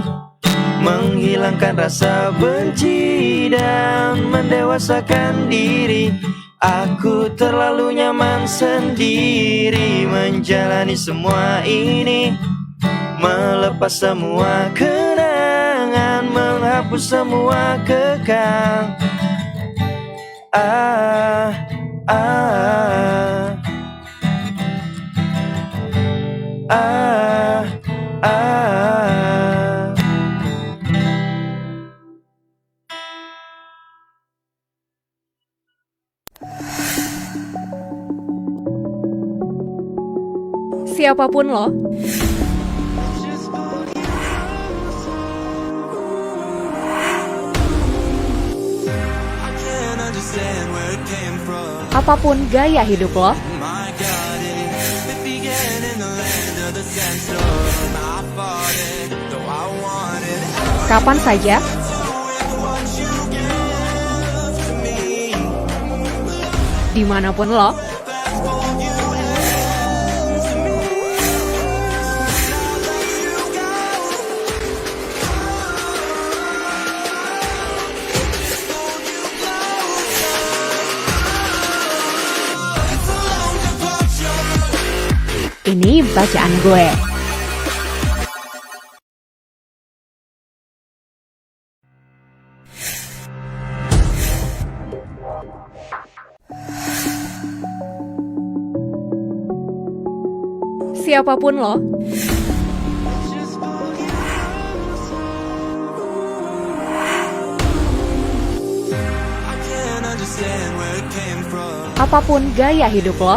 menghilangkan rasa benci dan mendewasakan diri. Aku terlalu nyaman sendiri menjalani semua ini, melepas semua kenangan, menghapus semua kekal. Ah, ah, ah, ah. Siapapun lo, apapun gaya hidup lo, kapan saja, dimanapun lo, ini bacaan gue. Siapapun lo, apapun gaya hidup lo,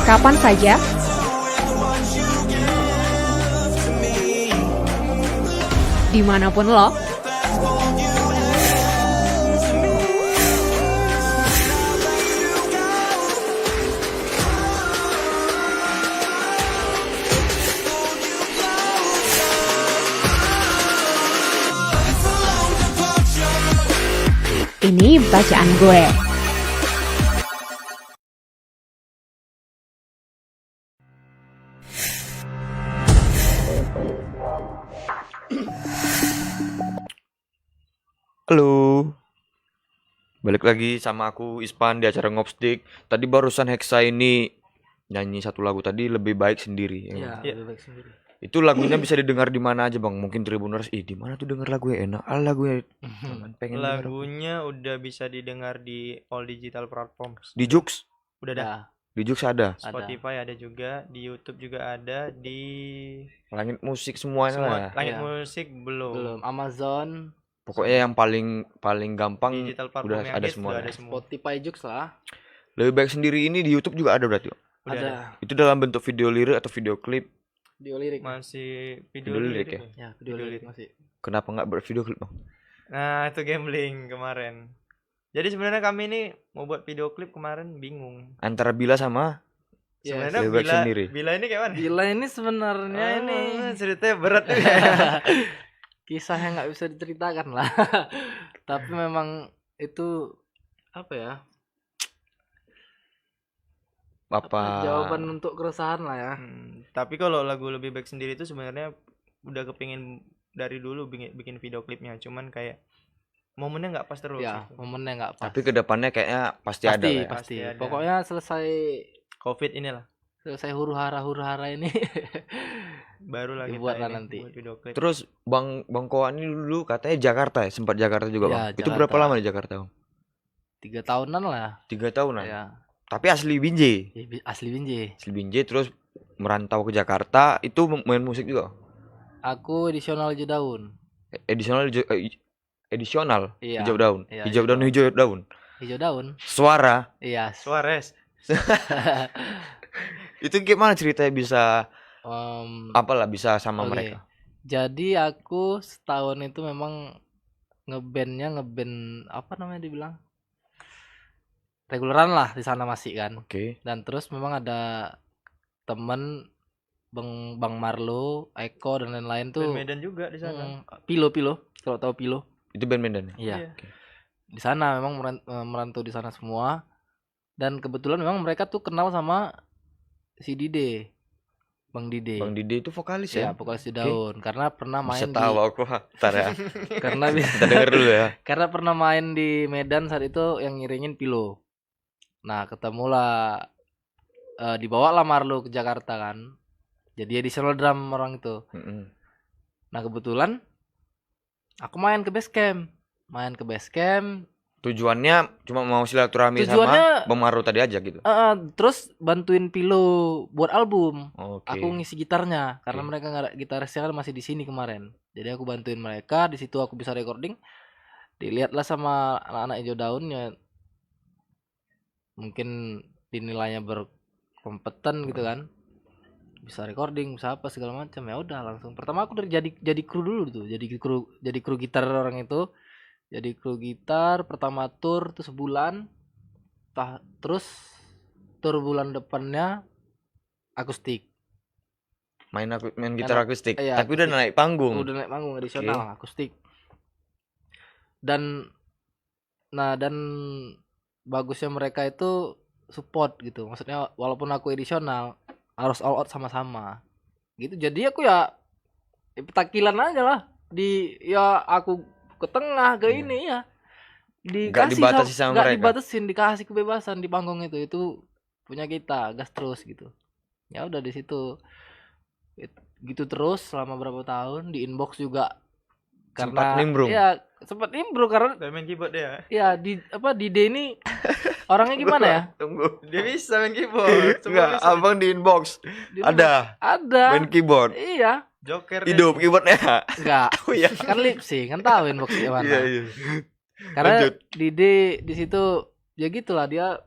kapan saja, dimanapun lo, ini bacaan gue. Halo, balik lagi sama aku Ispan di acara Ngopstik. Tadi barusan Hexa ini nyanyi satu lagu tadi, lebih baik sendiri. Ya, Iya. lebih baik sendiri. Itu lagunya bisa didengar di mana aja bang? Mungkin Tribuners, di mana tuh denger lagu enak? Lagunya pengen denger. Lagunya udah bisa didengar di all digital platforms. Di Joox, Udah dah. Nah, Di Joox ada. Spotify ada juga, di YouTube juga ada, di Langit musik semuanya lah ya. Langit Iya. Musik belum. Belum. Amazon, Pokoknya yang paling gampang Digital platform udah yang ada hits semua. udah ya. ada semua. Spotify Joox lah. Lebih baik sendiri ini di YouTube juga ada berarti. Bang? Udah ada. Itu dalam bentuk video lirik atau video klip. Di lirik. Masih video Video lirik lirik ya? ya. Ya, video Video lirik lirik. masih. Kenapa nggak bervideo klip bang? Nah, itu gambling kemarin. Jadi sebenarnya kami ini mau buat video klip kemarin bingung. Antara Bila sama Ya, Sebenarnya lebih baik Bila, sendiri. Bila ini kayak mana? Bila ini sebenarnya ini ceritanya berat nih. kisah yang nggak bisa diceritakan lah. Tapi memang itu apa ya? apa? Jawaban untuk keresahan lah ya. Tapi kalau lagu Lebih Baik Sendiri itu sebenarnya udah kepingin dari dulu bikin video klipnya, cuman kayak momennya nggak pas terus. Ya, gitu. momennya nggak pas. Tapi kedepannya kayaknya pasti ada lah ya. Pasti. Pasti ada. Pokoknya Covid inilah selesai huru-hara ini baru lah kita Dibuat lah ini nanti. buat video klip. Terus Bang Koan ini dulu katanya Jakarta ya, sempat Jakarta juga Ya, bang. Itu berapa Jakarta. lama di Jakarta bang? 3 tahunan lah. 3 tahunan. Ya, Tapi asli Binjai. asli Binjai. Asli Binjai terus merantau ke Jakarta itu main musik juga. Aku edisional hijau daun. Edisional edisional Iya. hijau daun. Iya, hijau daun hijau daun. Hijau daun. Suara. Iya. Suarez. Itu gimana ceritanya bisa apalah bisa sama Oke. mereka? Jadi aku setahun itu memang ngeband apa namanya dibilang? Reguleran lah di sana masih kan. Oke. Dan terus memang ada temen Bang Marlo, Eko dan lain-lain tuh. Band Medan juga di sana. Pilo kalau tahu Pilo. Itu band Medan ya? Iya. Iya. Di sana memang merantau di sana semua. Dan kebetulan memang mereka tuh kenal sama si Dide. Bang Dide. Bang Dide itu vokalis Ya, ya? vokalis di daun karena pernah Bisa main tahu aku. Ntar ya. karena Kita denger dulu ya. karena pernah main di Medan saat itu yang ngiringin Pilo. Nah, ketemulah dibawalah Marlo ke Jakarta kan. Jadi additional drum orang itu. Mm-mm. Nah, kebetulan aku main ke base camp. Tujuannya cuma mau silaturahmi Tujuannya- sama Bang Maro tadi aja gitu. Terus bantuin Pilo buat album. Oke. Aku ngisi gitarnya karena Oke. mereka nggak ada gitarisnya kan masih di sini kemarin. Jadi aku bantuin mereka di situ aku bisa recording. Dilihatlah sama anak-anak hijau daunnya. Mungkin dinilainya berkompeten gitu kan. Bisa recording, bisa apa segala macam. Ya udah langsung. Pertama aku jadi kru dulu tuh. Jadi kru gitar orang itu. Jadi kru gitar pertama tur tuh sebulan. Terus tur bulan depannya akustik. Main gitar akustik. Iya, Tapi udah naik panggung. Udah naik panggung edisional akustik. Dan bagusnya mereka itu support gitu. Maksudnya walaupun aku edisional harus all out sama-sama. Gitu. Jadi aku ya petakilan aja lah. Aku ke tengah ke ini ya. Nggak dibatasi sama nggak mereka. dibatasin, dikasih kebebasan di panggung itu punya kita, gas terus gitu. Ya udah di situ gitu terus selama berapa tahun di inbox juga Sempat karena nimbrung. ya sempat nimbrung karena Udah main keyboard dia. ya di ini orangnya gimana ya? Tunggu. Dia bisa main keyboard. Semua Enggak, bisa. abang di inbox. Di Ada. Ada. Main keyboard. Iya. Joker dia. Hidup keyboardnya. Enggak. Oh iya. Kan lip sync, kan tahu inbox gimana. Iya, iya. Karena Lanjut. di situ ya gitulah dia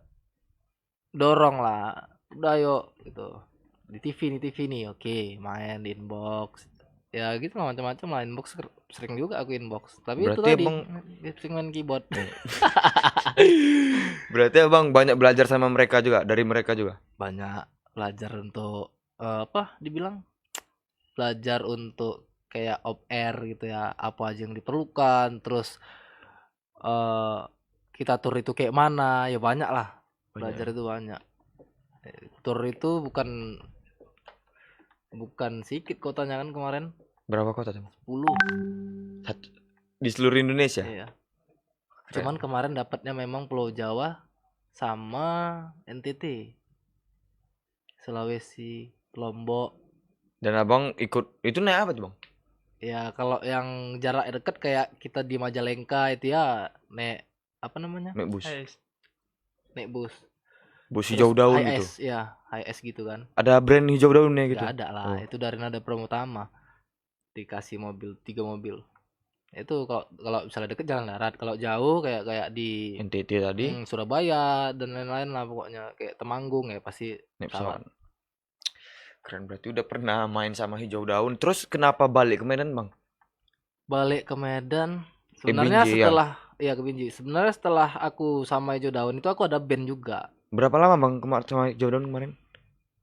dorong lah. Udah yuk gitu. Di TV nih. Oke, main di inbox. Ya gitu lah macam-macam lah inbox sering juga aku inbox. Tapi itu Berarti tadi abang- lip sync main keyboard. Berarti abang banyak belajar sama mereka juga, dari mereka juga. Banyak belajar untuk dibilang belajar untuk kayak off air gitu ya, apa aja yang diperlukan, terus kita tur itu kayak mana, ya banyak lah. Belajar itu banyak. Tur itu bukan sedikit kotanya kan kemarin Berapa kota tuh? 10. Di seluruh Indonesia. Iya. Cuman kemarin dapatnya memang Pulau Jawa sama NTT. Sulawesi, Lombok. Dan abang ikut itu naik apa tuh bang? Ya kalau yang jarak dekat kayak kita di Majalengka itu ya naik apa namanya? Naik bus. Guys, Naik bus. Bos Terus hijau daun high gitu. S, ya, high S gitu kan. Ada brand hijau daunnya gitu. Gak ada lah, Oh. itu dari Nada Pramutama. Dikasih mobil, 3 mobil. Itu kalau kalau misalnya deket jalan darat, kalau jauh kayak di NTT tadi Surabaya dan lain-lain lah pokoknya kayak Temanggung ya pasti naik pesawat. pesawat. Keren, berarti udah pernah main sama hijau daun. Terus kenapa balik ke Medan, Bang? Balik ke Medan sebenarnya Binjai, ya? setelah ya ke Binjai. Sebenarnya setelah aku sama Hijau Daun itu aku ada band juga. Berapa lama, Bang, kemarin sama hijau daun kemarin?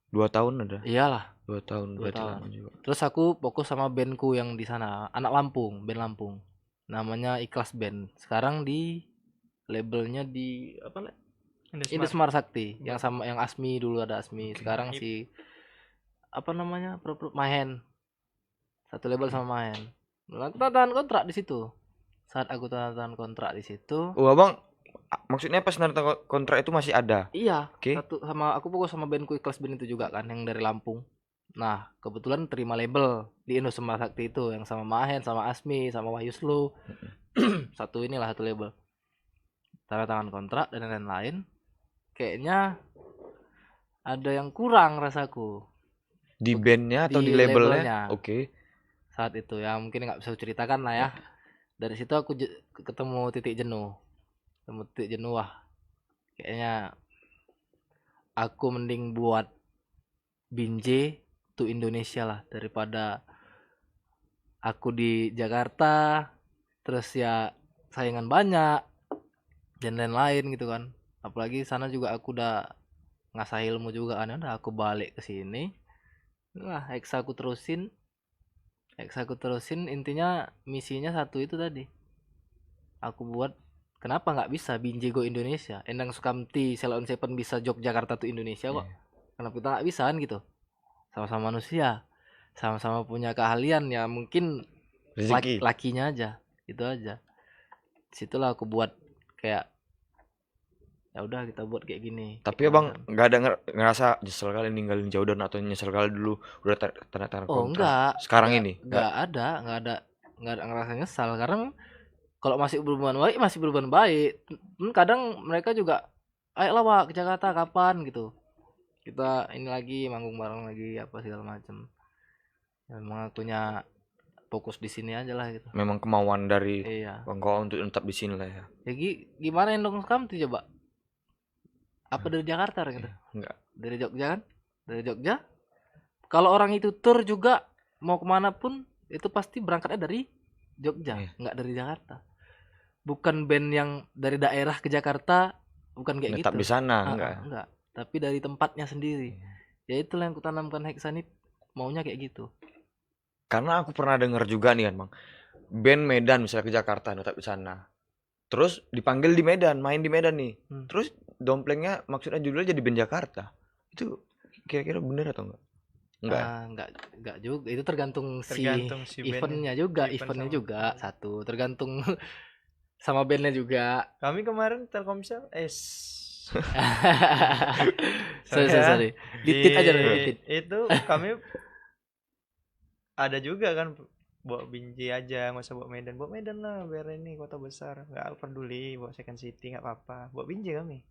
2 tahun ada. Iyalah. 2 tahun 2 berarti tahun. lama juga. Terus aku fokus sama bandku yang di sana, anak Lampung, band Lampung. Namanya Ikhlas Band. Sekarang di labelnya di apa? Indosmart Sakti, yang sama yang Asmi dulu ada Asmi. Oke. Sekarang si apa namanya? Mahen. Satu label sama Mahen. Nah, aku tanda tangan kontrak di situ. Saat aku tanda tangan kontrak di situ, Oh, Abang, maksudnya pas nanti kontrak itu masih ada? iya, Oke. satu sama aku fokus sama bandku Ikhlas Band itu juga kan yang dari Lampung. Nah, kebetulan terima label di Indosmart Sakti itu yang sama Mahen, sama Asmi, sama Wahyu Slow. Satu inilah satu label. Tanda tangan kontrak dan lain-lain. Kayaknya ada yang kurang rasaku Di bandnya atau di di labelnya? labelnya. Oke. saat itu ya, mungkin nggak bisa ceritakan lah ya. Dari situ aku ketemu titik jenuh. Wah, kayaknya aku mending buat Binjai to Indonesia lah daripada aku di Jakarta terus ya saingan banyak dan lain-lain gitu kan. Apalagi sana juga aku udah ngasah ilmu juga kan. Udah aku balik ke sini. Nah, Hexa aku terusin intinya misinya satu itu tadi. Aku buat kenapa nggak bisa Binjai go Indonesia? Endang Sukamti, Sheila on Seven bisa Yogyakarta tuh Indonesia kok. Kenapa kita nggak bisa kan gitu? Sama-sama manusia, sama-sama punya keahlian ya mungkin Rezeki. lakinya aja, itu aja. Disitulah aku buat kayak ya udah kita buat kayak gini. Tapi Abang nggak ada ngerasa nyesel kali ninggalin jauh dan atau nyesel kali dulu udah tanda tangan Oh kontrak? enggak, Sekarang ini? nggak ada ngerasa nyesal karena kalau masih berhubungan baik. Kadang mereka juga ayo lah Wak, ke Jakarta kapan gitu. Kita ini lagi manggung bareng lagi apa segala macam. Ya, memang akunya fokus di sini aja lah gitu. Memang kemauan dari Iya. Bang Koa untuk tetap di sini lah ya. Ya gimana yang dong kamu tuh coba? Apa dari Jakarta gitu? Enggak. Dari Jogja kan? Dari Jogja. Kalau orang itu tur juga mau kemana pun itu pasti berangkatnya dari Jogja, Iya. nggak dari Jakarta. Bukan band yang dari daerah ke Jakarta, bukan kayak Tetap gitu. di sana enggak. Enggak. Tapi dari tempatnya sendiri. Ya itulah yang kutanamkan Hexa nih, maunya kayak gitu. Karena aku pernah dengar juga nih kan, Bang. Band Medan misalnya ke Jakarta tetap di sana. Terus dipanggil di Medan, main di Medan nih. Terus domplengnya maksudnya judulnya jadi band Jakarta. Itu kira-kira bener atau enggak? Enggak juga. Itu tergantung si eventnya juga, eventnya juga satu. Tergantung sama bandnya juga. Kami kemarin Telkomsel sorry. Ditit aja deh. Itu kami ada juga kan bawa Binjai aja, nggak usah bawa Medan lah biar ini kota besar, nggak peduli bawa Second City nggak apa-apa, bawa Binjai kami.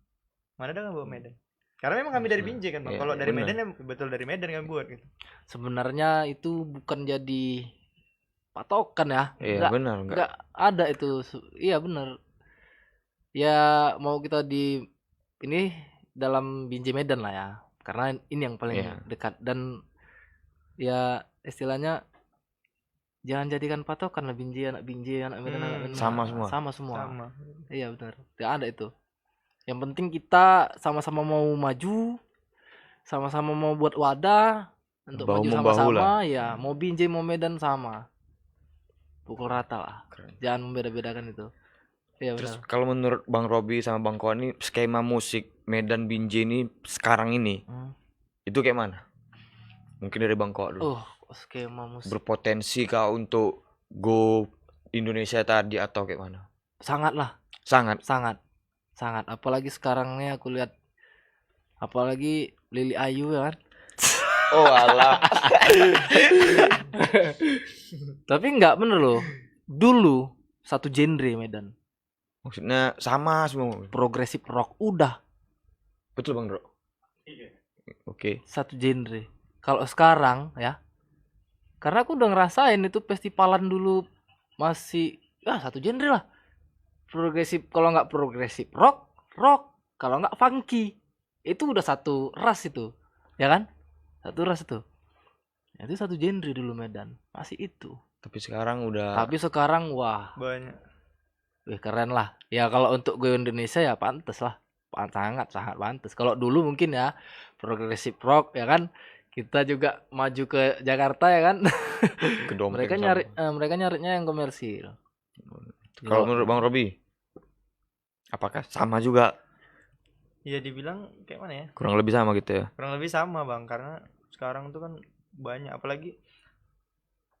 Mana ada nggak bawa Medan? Karena memang kami dari Binjai kan, Bang. Iya, Kalau dari bener. Medan ya betul dari Medan kami buat gitu. Sebenarnya itu bukan jadi patokan ya. Iya, benar enggak. Enggak ada itu. Iya benar. Ya mau kita di ini dalam Binjai Medan lah ya. Karena ini yang paling Iya. dekat dan ya istilahnya jangan jadikan patokan lah Binjai, anak Medan, anak Medan. Sama semua. Sama semua. Sama. Iya benar. Tidak ada itu. Yang penting kita sama-sama mau maju, sama-sama mau buat wadah untuk Bahu maju membahu sama-sama, ya mau Binjai mau Medan sama. Pukul rata lah. Keren. Jangan membeda-bedakan itu. Iya Terus benar. kalau menurut Bang Robi sama Bang Koa ini skema musik Medan Binjai ini sekarang ini itu kayak mana? Mungkin dari Bang Koa dulu. Skema musik Berpotensi kah untuk go Indonesia tadi atau kayak mana? sangat lah, Sangat. sangat. Apalagi sekarang nih aku lihat, apalagi Lili Ayu ya kan. Oh alah. Tapi nggak bener loh. Dulu satu genre Medan, Maksudnya sama semua. progressive rock udah. Betul Bang Bro. Oke. Satu genre. Kalau sekarang ya, karena aku udah ngerasain itu festivalan dulu masih satu genre lah. Progresif, kalau nggak progresif rock, kalau nggak funky. Itu udah satu ras itu. Ya kan? Satu ras itu. Itu satu genre dulu Medan. Masih itu. Tapi sekarang udah Tapi sekarang wah, Banyak. keren lah. Ya kalau untuk gue Indonesia ya pantas lah. Sangat pantas. Kalau dulu mungkin ya progresif rock ya kan. Kita juga maju ke Jakarta ya kan. kedompet Mereka nyarinya yang komersil. Kalau menurut Bang Robi, apakah sama juga? Ya dibilang kayak mana ya? Kurang lebih sama gitu ya. Kurang lebih sama Bang, karena sekarang tuh kan banyak, apalagi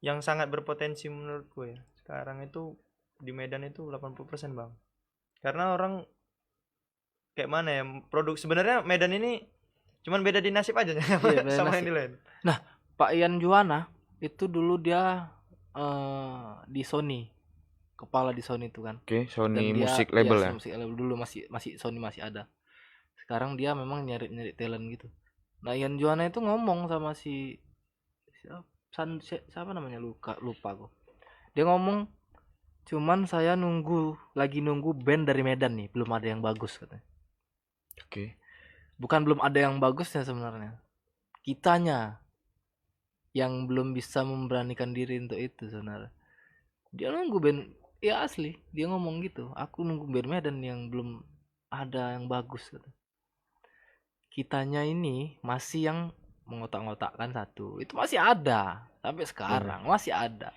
yang sangat berpotensi menurutku ya. Sekarang itu di Medan itu 80% Bang. Karena orang kayak mana ya, produk sebenarnya Medan ini cuman beda di nasib aja Iya, beda sama nasib. yang di lain. Pak Ian Juwana itu dulu dia di Sony, kepala di Sony itu kan. Oke, Sony Dan dia Music Label ya. Musik label dulu masih Sony masih ada. Sekarang dia memang nyari talent gitu. Nah Ian Juwana itu ngomong sama siapa namanya lupa aku. Dia ngomong, cuman saya lagi nunggu band dari Medan nih, belum ada yang bagus katanya. Oke. Bukan belum ada yang bagusnya sebenarnya, kitanya yang belum bisa memberanikan diri untuk itu sebenarnya. Dia nunggu band, ya asli dia ngomong gitu, aku nunggu band Medan yang belum ada yang bagus gitu. Kitanya ini masih yang mengotak-ngotakkan satu, itu masih ada sampai sekarang, masih ada.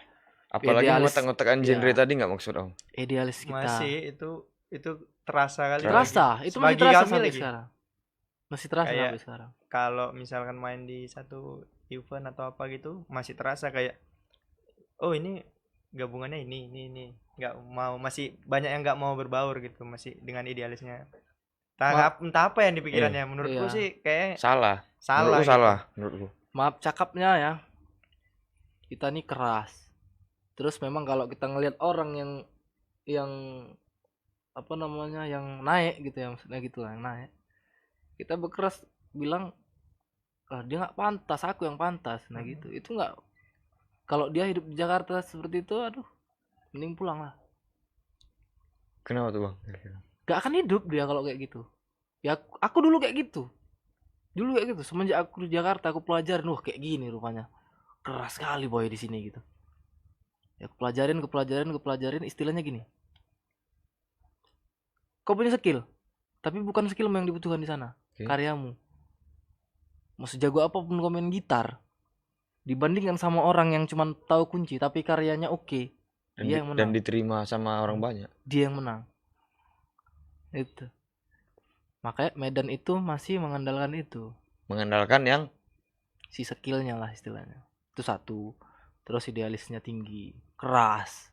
Apalagi Idealis. ngotak-ngotakan genre Iya. tadi nggak maksud Om. Idealis kita Masih itu terasa kali. terasa, itu masih Bagi terasa kami sampai lagi. sekarang, masih terasa Kayak- sampai sekarang. Kalau misalkan main di satu event atau apa gitu, masih terasa kayak, oh ini gabungannya ini nggak mau, masih banyak yang nggak mau berbaur gitu, masih dengan idealisnya. Entah apa yang di pikirannya, menurutku Iya. sih kayak Salah. salah Menurutku gitu. salah. Menurutku. Maaf cakapnya ya, kita nih keras. Terus memang kalau kita ngelihat orang yang apa namanya yang naik gitu ya, maksudnya gitu lah yang naik, kita berkeras bilang dia nggak pantas, aku yang pantas. Nah gitu, itu nggak, kalau dia hidup di Jakarta seperti itu, aduh mending pulang lah. Kenapa tuh Bang? Gak akan hidup dia kalau kayak gitu. Ya aku dulu kayak gitu. Dulu kayak gitu. Semenjak aku di Jakarta aku pelajarin, wah kayak gini rupanya. Keras sekali boy di sini gitu. Ya aku pelajarin istilahnya gini. Kau punya skill, tapi bukan skillmu yang dibutuhkan di sana. Oke. Karyamu. Mau sejago apapun kau main gitar, dibandingkan sama orang yang cuma tahu kunci tapi karyanya oke, dia yang menang. Dan diterima sama orang banyak. Dia yang menang. Itu. Makanya Medan itu masih mengandalkan itu, Mengandalkan yang si skillnya lah istilahnya. Itu satu. Terus idealisnya tinggi, keras.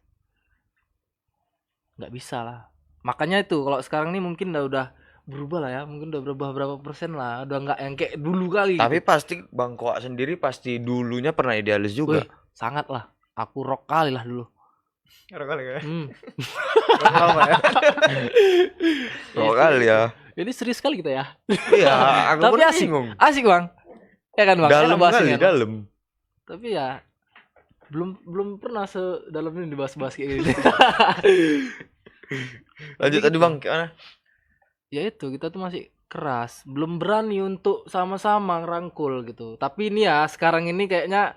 Nggak bisa lah. Makanya itu kalau sekarang nih mungkin udah berubah lah ya, mungkin udah berubah berapa persen lah, udah nggak yang kayak dulu kali. tapi gitu. pasti Bang Koak sendiri pasti dulunya pernah idealis juga. Wih, sangat lah. Aku rock kali lah dulu. Orang kali ya. Lama ya. Koak kali ya. Ini serius sekali kita ya. Iya, aku Tapi pun asik. bingung. Asik bang. Ya kan bang. Dalam Enak bahasnya, kali, kan? dalam. Tapi ya belum pernah sedalam ini dibahas-bahas kayak gini. Lanjut tadi Bang, gimana? Ya itu kita tuh masih keras, belum berani untuk sama-sama ngerangkul gitu. Tapi ini ya sekarang ini kayaknya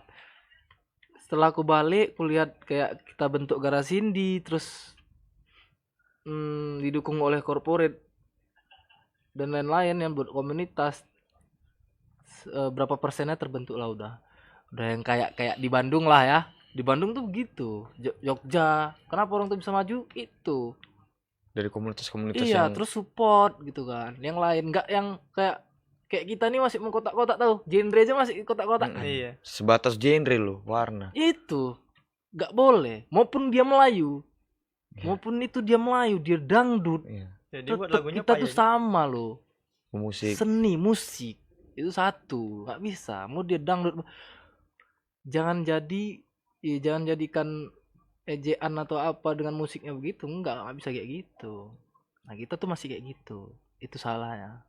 setelah aku balik kulihat kayak kita bentuk Garasindi, terus didukung oleh corporate dan lain-lain yang buat komunitas, berapa persennya terbentuk lah udah yang kayak di Bandung lah ya. Di Bandung tuh begitu. Jogja, kenapa orang tuh bisa maju itu? Dari komunitas-komunitas Iya, yang terus support gitu kan. Yang lain enggak yang kayak kita nih masih mengkotak-kotak tahu. Genre aja masih kotak-kotak. Iya. sebatas genre loh, warna. Itu enggak boleh. Maupun dia Melayu, Iya. maupun itu dia Melayu, dia dangdut. Iya. Jadi buat Tetep lagunya kita tuh payah. sama loh. Musik. Seni, musik. Itu satu. Enggak bisa. Mau dia dangdut. Jangan jadikan ejaan atau apa dengan musiknya begitu. Enggak bisa kayak gitu. Nah kita tuh masih kayak gitu. Itu salahnya.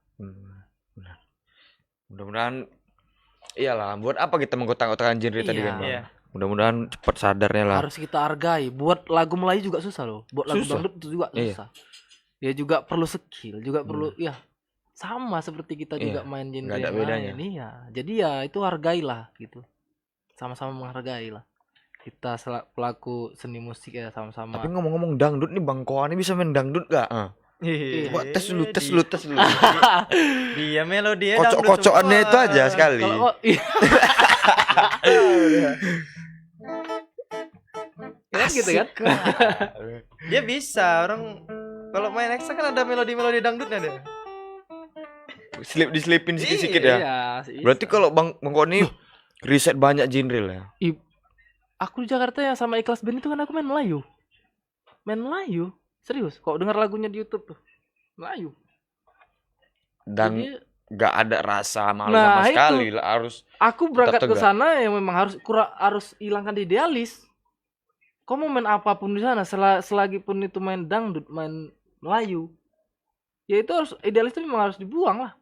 Mudah-mudahan iyalah, buat apa kita mengkotak-kotakan genre tadi Iya. kan, Bang? Iya. Mudah-mudahan cepat sadarnya lah. Harus kita hargai. Buat lagu Melayu juga susah loh. Buat lagu Susah. dangdut itu juga Iya. susah. Ya juga perlu skill, juga perlu ya sama seperti kita juga Iya, main genre nggak ada yang bedanya. lain. Iya. Jadi ya itu hargailah gitu. Sama-sama menghargai lah. Kita pelaku seni musik ya sama-sama. Tapi ngomong-ngomong dangdut nih, Bang Koa ini bisa main dangdut gak? Coba tes dulu, tes dulu, tes dulu. Dia melodi Kocok-kocokannya itu aja sekali. Kalau kan gitu kan? Dia bisa orang kalau main Hexa kan ada melodi-melodi dangdutnya deh. Diselipin sedikit-sedikit ya. Iya, Berarti kalau Bang Koa ini riset banyak genre lah ya. aku di Jakarta ya sama Ikhlas Band itu kan aku main Melayu. Main Melayu. Serius, kok denger lagunya di YouTube tuh. Melayu. Dan Jadi gak ada rasa malu Nah, sama itu. sekali lah, harus aku berangkat ke tegak. sana ya memang harus hilangkan idealis. Kau mau main apapun di sana selagi pun itu main dangdut, main Melayu. Ya itu harus idealis itu memang harus dibuang lah.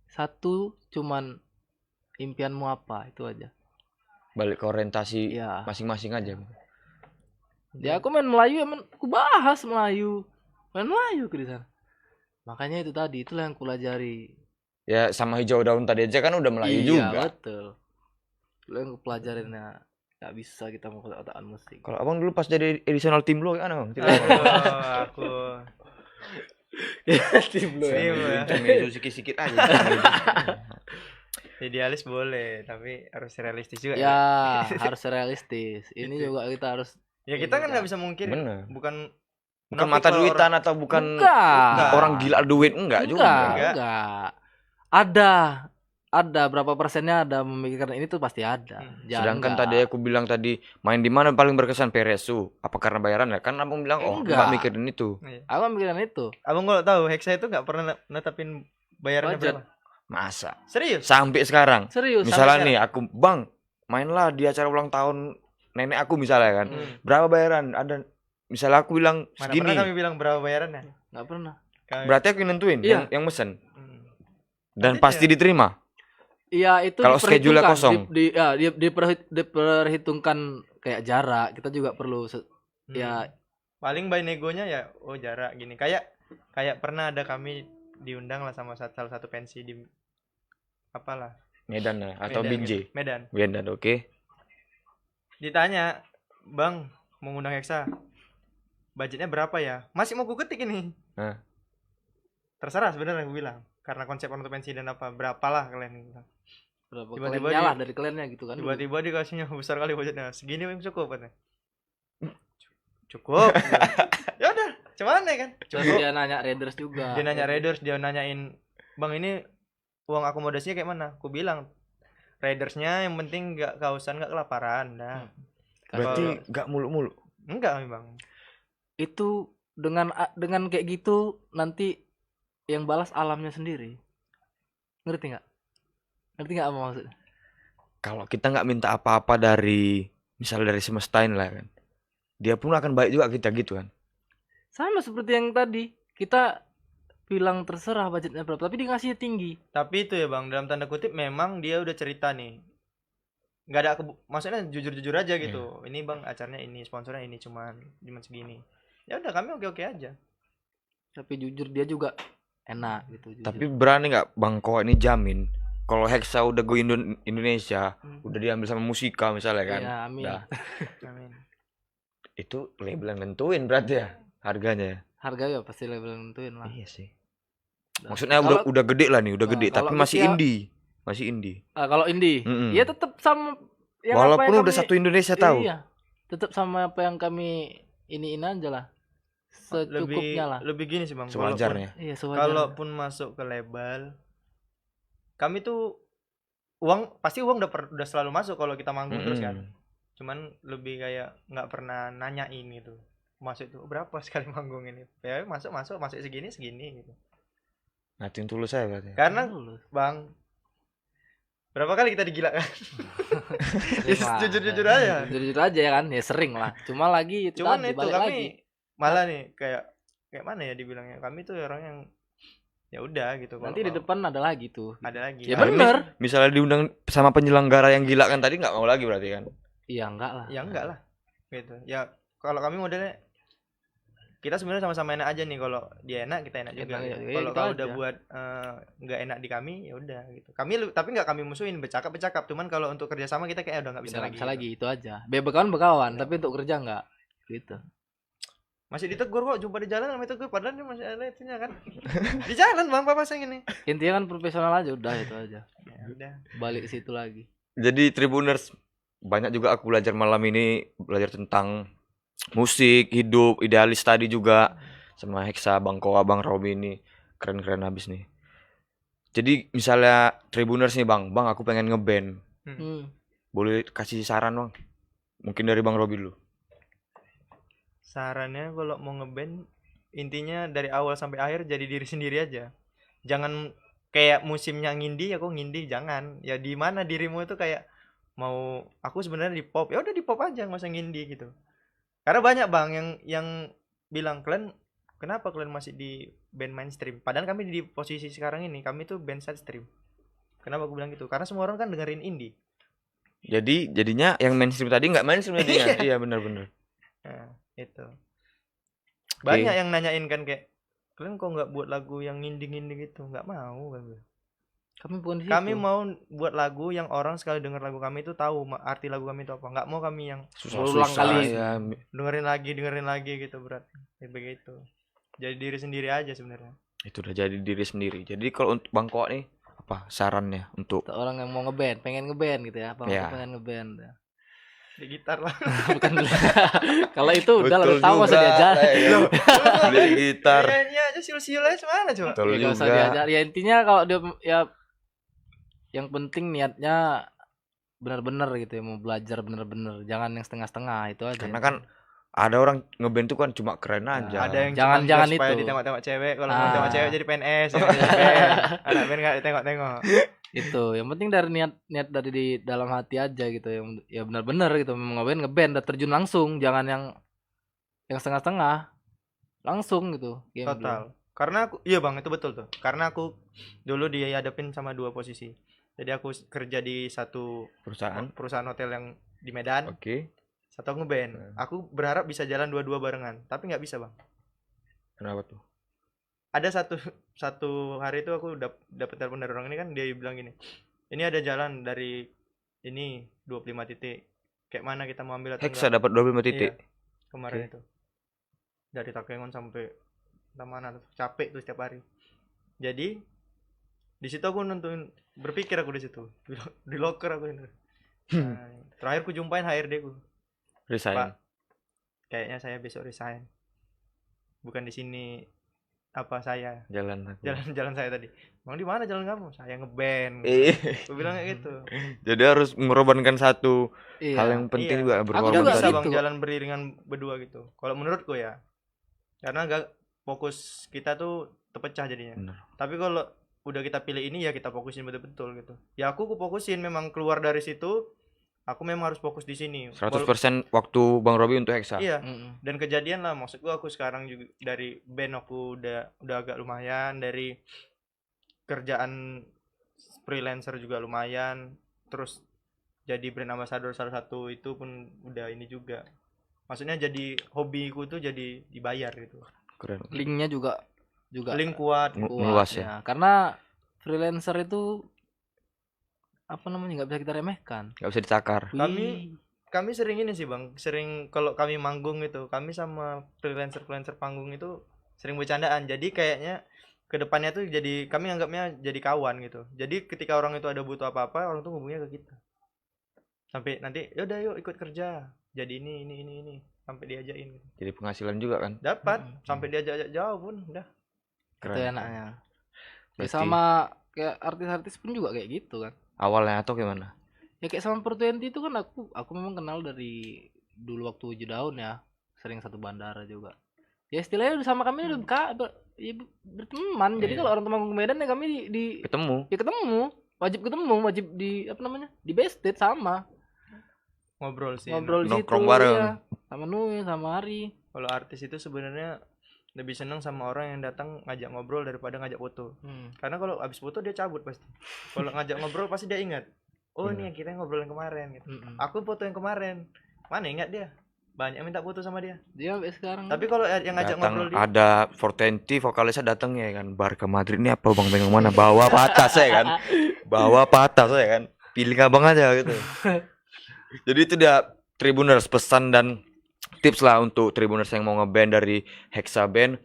Satu cuman impianmu apa itu aja. balik ke orientasi Iya. masing-masing aja. Ya aku main Melayu ya aku bahas Melayu. Main Melayu ke di sana. Makanya itu tadi itulah yang kulajari. Ya sama hijau daun tadi aja kan udah Melayu Iya, juga. betul. Itu yang kupelajarinnya. Gak bisa kita mau kotak-kotakan musik. Kalau abang dulu pas jadi editional tim lo gimana bang? Aku Tim lo Tim lo ya. Itu sikit-sikit aja. idealis boleh, tapi harus realistis juga. Ya harus realistis. Ini juga kita harus. Ya kita kan nggak bisa mungkin. Bener. Bukan Bukan munafik mata kalau duitan atau bukan Enggak. orang gila duit enggak juga. Enggak. Ada berapa persennya ada memikirkan ini tuh pasti ada. Sedangkan tadi aku bilang tadi main di mana paling berkesan PRSU. Apa karena bayaran ya? Kan abang bilang Enggak. enggak mikirin itu. Iya. Aku mikirin itu. Abang kalau tahu Hexa itu nggak pernah netapin bayarannya Budget. berapa? Masa? Serius? Sampai sekarang. Serius. Misalnya sampai nih aku bang mainlah di acara ulang tahun nenek aku misalnya kan. Berapa bayaran? Ada misalnya aku bilang Mana segini. pernah kami bilang berapa bayarannya? Nggak pernah. Kami- Berarti aku yang nentuin Iya. yang mesen Hmm. dan Berarti pasti diterima. Iya itu Kalau schedule-nya kosong. diperhitungkan kayak jarak. Kita juga perlu ya Paling by negonya ya jarak gini. Kayak pernah ada kami diundang lah sama salah satu pensi di apalah Medan ya atau Medan, Binjai. gitu. Medan. Medan oke. Ditanya, "Bang, mau ngundang Hexa. Budgetnya berapa ya?" Masih mau ku ketik ini. Hah. Terserah sebenarnya aku bilang. Karena konsep untuk pensi dan apa, berapalah kalian bilang. berapa Tiba-tiba kliennya dia- lah dari kliennya gitu kan. Tiba-tiba dikasihnya besar kali budgetnya. Segini yang cukup katanya. Cukup. Ya udah, cuman ya kan. Terus Cukup. dia nanya Raiders juga. Dia nanya Raiders, dia nanyain, "Bang, ini uang akomodasinya kayak mana?" Aku bilang, "Raidersnya yang penting nggak kausan, nggak kelaparan." Nah, Berarti nggak mulu-mulu. enggak Bang. Itu dengan kayak gitu nanti yang balas alamnya sendiri. Ngerti nggak apa maksudnya? Kalau kita nggak minta apa-apa dari misalnya dari semesta ini lah kan. Dia pun akan baik juga kita gitu kan. Sama seperti yang tadi kita bilang terserah budgetnya berapa, tapi dikasihnya tinggi. Tapi itu ya Bang, dalam tanda kutip memang dia udah cerita nih. Nggak ada maksudnya jujur-jujur aja gitu. Ini Bang, acaranya ini, sponsornya ini cuman segini. Ya udah kami oke-oke aja. Tapi jujur dia juga enak gitu. Jujur. Tapi berani nggak Bang Koa ini jamin kalau Hexa udah go Indonesia, udah diambil sama Musika misalnya kan. Ya, amin. Nah, Amin. itu label yang nentuin berarti ya harganya ya. Harga ya pasti level nentuin lah. Iya sih. Nah, Maksudnya kalau- udah gede lah nih, udah Nah, gede tapi kalau masih usia- indie. Masih indie. kalau indie, Mm-mm. ya tetap sama yang apa Walaupun yang udah kami- satu Indonesia tahu. Iya. Tetap sama apa yang kami iniin aja lah. Secukupnya lah. Lebih gini sih Bang. Sewajarnya. Iya, sewajarnya. Kalaupun masuk ke label, kami tuh pasti uang udah selalu masuk kalau kita manggung terus kan. Cuman lebih kayak nggak pernah nanyain gitu. Masuk itu berapa sekali manggung ini? Ya masuk segini gitu. Nating tulus saya berarti. Karena Lulus. Bang, berapa kali kita digilakan? Sering lah. Jujur-jujur aja. Jujur aja ya kan, ya sering lah. Cuma lagi itu Cuman tadi, itu balik kami lagi. malah nih kayak mana ya dibilangnya, kami tuh orang yang ya udah gitu. Kalau Nanti di mau. depan ada lagi tuh. Ada lagi. Ya Nah, bener. Misalnya diundang sama penyelenggara yang gila kan tadi nggak mau lagi berarti kan? Iya enggak lah. Ya enggak lah gitu ya. Kalau kami modelnya kita sebenarnya sama-sama enak aja nih, kalau dia enak kita enak juga Enak gitu. ya, Kalau itu kau aja. udah buat nggak enak di kami ya udah gitu. Tapi nggak kami musuhin, bercakap cuman kalau untuk kerjasama kita kayak udah nggak bisa Bisa, lagi bisa gitu. lagi itu aja. Berkawan, tapi untuk kerja enggak. Gitu. Masih ditegur kok, jumpa di jalan sama itu gue, padahal dia masih ada itunya kan. Di jalan bang papa saya gini. Intinya kan profesional aja udah itu aja. Ya udah. Balik ke situ lagi. Jadi Tribuners, banyak juga aku belajar malam ini, belajar tentang musik, hidup, idealis tadi juga sama Hexa, Bang Koa, Bang Robi ini keren-keren habis nih. Jadi misalnya Tribuners nih Bang aku pengen ngeband, boleh kasih saran Bang? Mungkin dari Bang Robi dulu. Sarannya kalau mau ngeband, intinya dari awal sampai akhir jadi diri sendiri aja. Jangan kayak musimnya ngindie ya kok ngindie, jangan. Ya di mana dirimu itu kayak mau aku sebenarnya di pop, ya udah di pop aja, nggak usah ngindie gitu. Karena banyak bang yang bilang kalian kenapa kalian masih di band mainstream, padahal kami di posisi sekarang ini kami tuh band side stream. Kenapa aku bilang gitu? Karena semua orang kan dengerin indie. Jadi jadinya yang mainstream tadi nggak mainstream jadinya. Iya benar-benar. Nah, itu banyak yang nanyain kan kayak kalian kok nggak buat lagu yang indie gitu. Nggak mau kan. Kami bukan di situ. Kami mau buat lagu yang orang sekali denger lagu kami itu tahu arti lagu kami itu apa. Nggak mau kami yang Berulang kali. ya. dengerin lagi gitu, berat. Kayak begitu. Jadi diri sendiri aja sebenarnya. Itu udah jadi diri sendiri. Jadi kalau untuk Bang Koa nih apa sarannya untuk Untuk orang yang mau ngeband, pengen ngeband gitu ya. Apa Ya. pengen ngeband. Di gitar lah. Bukan kalau itu udah lah tahu masa diajar. beli gitar. Nyanyi aja siul-siul aja mana coba. Betul Ya, nggak usah juga. diajar. Ya intinya kalau dia ya yang penting niatnya benar-benar gitu ya, mau belajar benar-benar, jangan yang setengah-setengah itu aja. Karena kan ada orang ngeband tuh kan cuma keren Nah, aja. Ada yang Jangan- cuma jangan biar supaya itu. ditengok-tengok cewek, kalau mau Ah. tengok cewek jadi PNS, yang jadi band. Anak band enggak ditengok-tengok. Itu yang penting dari niat dari di dalam hati aja gitu, yang ya benar-benar gitu, memang ngeband udah terjun langsung, jangan yang setengah-setengah, langsung gitu game Total. Karena aku iya Bang, itu betul tuh. Karena aku dulu dihadapin sama dua posisi. Jadi aku kerja di satu Perusahaan. hotel yang di Medan, Oke. satu ngeband. Aku berharap bisa jalan dua-dua barengan, tapi nggak bisa Bang. Kenapa tuh? Ada satu hari itu aku dapet telepon dari orang ini kan, dia bilang gini, ini ada jalan dari ini 25 titik, kayak mana kita mau ambil atau Hexa enggak? dapat 25 titik. Kemarin Oke. itu dari Takengon sampai mana tuh, capek tuh setiap hari. Jadi di situ aku nentuin, berpikir aku di situ, di locker aku ini. Nah, terakhir ku jumpain HRD ku, Resign. Pak, kayaknya saya besok resign, bukan di sini apa saya Jalan aku. jalan saya tadi. Bang di mana jalan kamu? Saya ngeband. Eh, Aku bilang kayak gitu. jadi harus mengorbankan satu Iya. hal yang penting Iya. juga Aku berkorban juga juga bisa tadi. bang gitu. jalan beriringan berdua gitu. Kalau menurutku ya, karena gak fokus kita tuh terpecah jadinya. Bener. Tapi kalau udah kita pilih ini ya kita fokusin betul-betul gitu. Ya aku fokusin, memang keluar dari situ, aku memang harus fokus di sini. 100% waktu Bang Robi untuk Hexa. Iya. Mm-mm. Dan kejadian lah, maksud gua aku sekarang juga dari band aku udah agak lumayan, dari kerjaan freelancer juga lumayan, terus jadi brand ambassador salah satu itu pun udah ini juga. Maksudnya jadi hobiku tuh jadi dibayar gitu. Keren. Linknya juga Link kuat. Meluas ya. ya. Karena freelancer itu apa namanya, nggak bisa kita remehkan. Gak bisa ditakar. Kami- Kami sering ini sih bang, sering kalau kami manggung itu, kami sama freelancer panggung itu sering bercandaan. Jadi kayaknya kedepannya tuh jadi kami anggapnya jadi kawan gitu. Jadi ketika orang itu ada butuh apa-apa, orang tuh hubungnya ke kita. Sampai nanti yaudah yuk ikut kerja. Jadi ini sampai diajakin gitu. Jadi penghasilan juga kan. Dapat Mm-mm. sampai diajak jauh pun udah. Itu Keren. enaknya. Ya, Berarti sama kayak artis-artis pun juga kayak gitu kan. awalnya atau gimana? Ya kayak sama Per20 itu kan aku memang kenal dari dulu waktu 7 tahun ya. Sering satu bandara juga. Ya istilahnya udah sama kami udah berteman. Jadi Iya. kalau orang Temanggung Medan ya kami di Ketemu. ya ketemu, wajib di apa namanya? Di Bested sama. Ngobrol sih. Ngobrol di situ. Nongkrong bareng. Iya. Sama Nui, sama Ari. Kalau artis itu sebenarnya lebih seneng sama orang yang datang ngajak ngobrol daripada ngajak foto. Karena kalau abis foto dia cabut pasti. Kalau ngajak ngobrol pasti dia ingat. Oh ini yang kita ngobrol yang kemarin gitu. Aku foto yang kemarin. Mana ingat dia? Banyak minta foto sama dia. Dia sampai sekarang. Tapi kalau yang ngajak Datang ngobrol dia, ada 420 vokalisnya datang ya kan. Barca Madrid ini apa Bang pegang mana? Bawa patah saya kan. Bawa patah saya kan. Pilih abang aja gitu. Jadi itu dia Tribuners, pesan dan tips lah untuk Tribuners yang mau ngeband dari Hexa Band.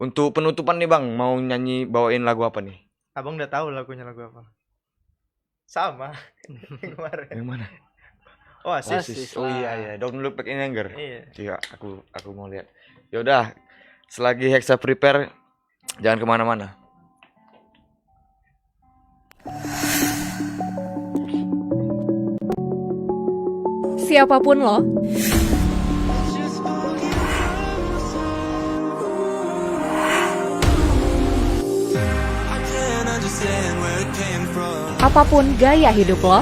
Untuk penutupan nih Bang, mau nyanyi bawain lagu apa nih? abang udah tahu lagunya lagu apa? Sama yang kemarin. Yang mana? Oasis. Oh iya iya, Don't Look Back in Anger. Iya. Iya, aku mau lihat. Yaudah, selagi Hexa prepare, jangan kemana-mana. Siapapun lo, apapun gaya hidup lo,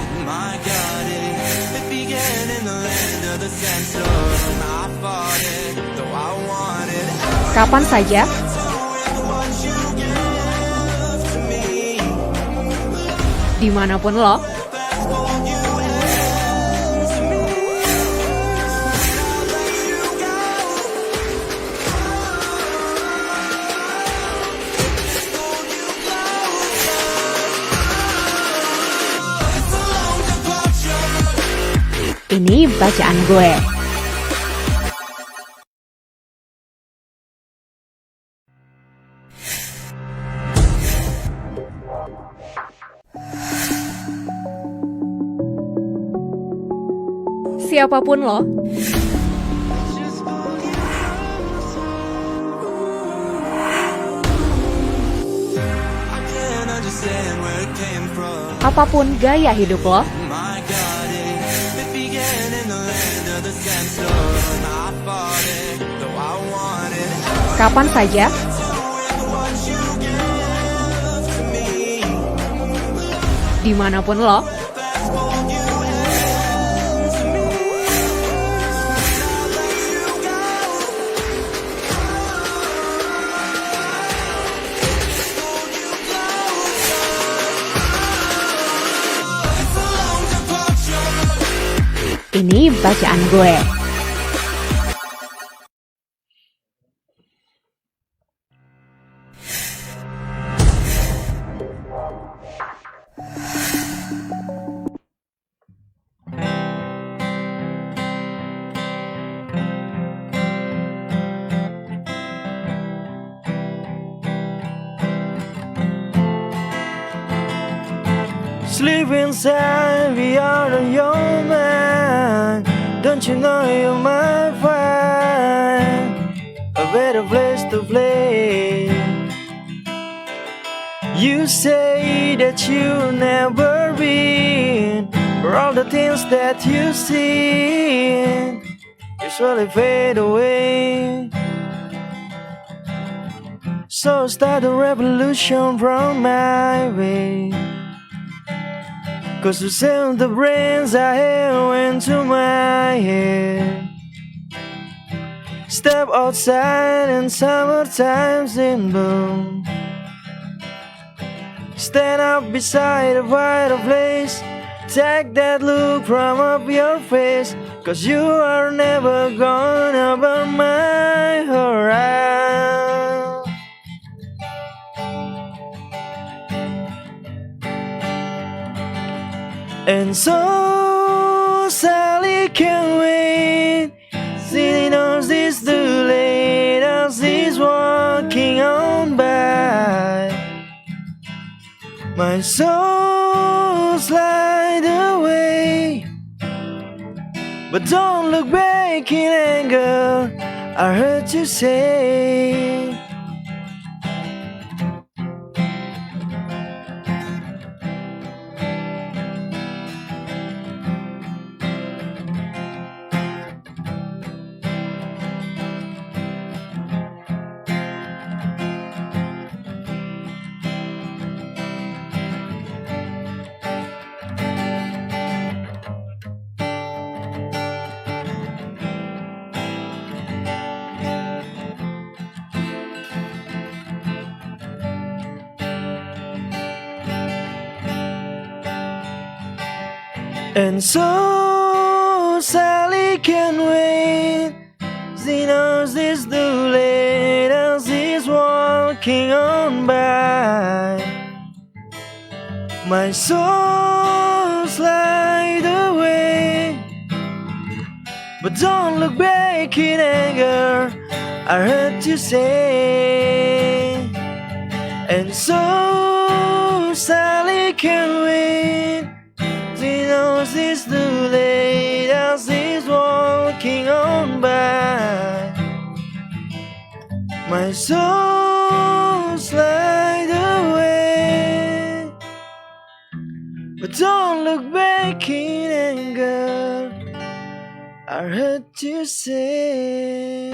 kapan saja, dimanapun lo, ini bacaan gue. Siapapun lo, apapun gaya hidup lo, kapan saja, dimanapun lo, ini bacaan gue. Sleep inside, we are the young man. Don't you know you might find a better place to play? You say that you never been, for all the things that you see usually fade away. So start a revolution from my way. Cause to save the brains I have into my head. Step outside in summertime's in bloom. Stand up beside a fireplace. Take that look from up your face. Cause you are never gonna burn my horizon. And so Sally can't wait. She knows it's too late as she's walking on by. My soul slide away, but don't look back in anger. I heard you say. And so Sally can wait. She knows it's too late as she's walking on by. My soul slide away, but don't look back in anger, I heard you say. And so Sally can wait. She knows it's too late as she's walking on by. My soul slide away, but don't look back in anger, I heard you say.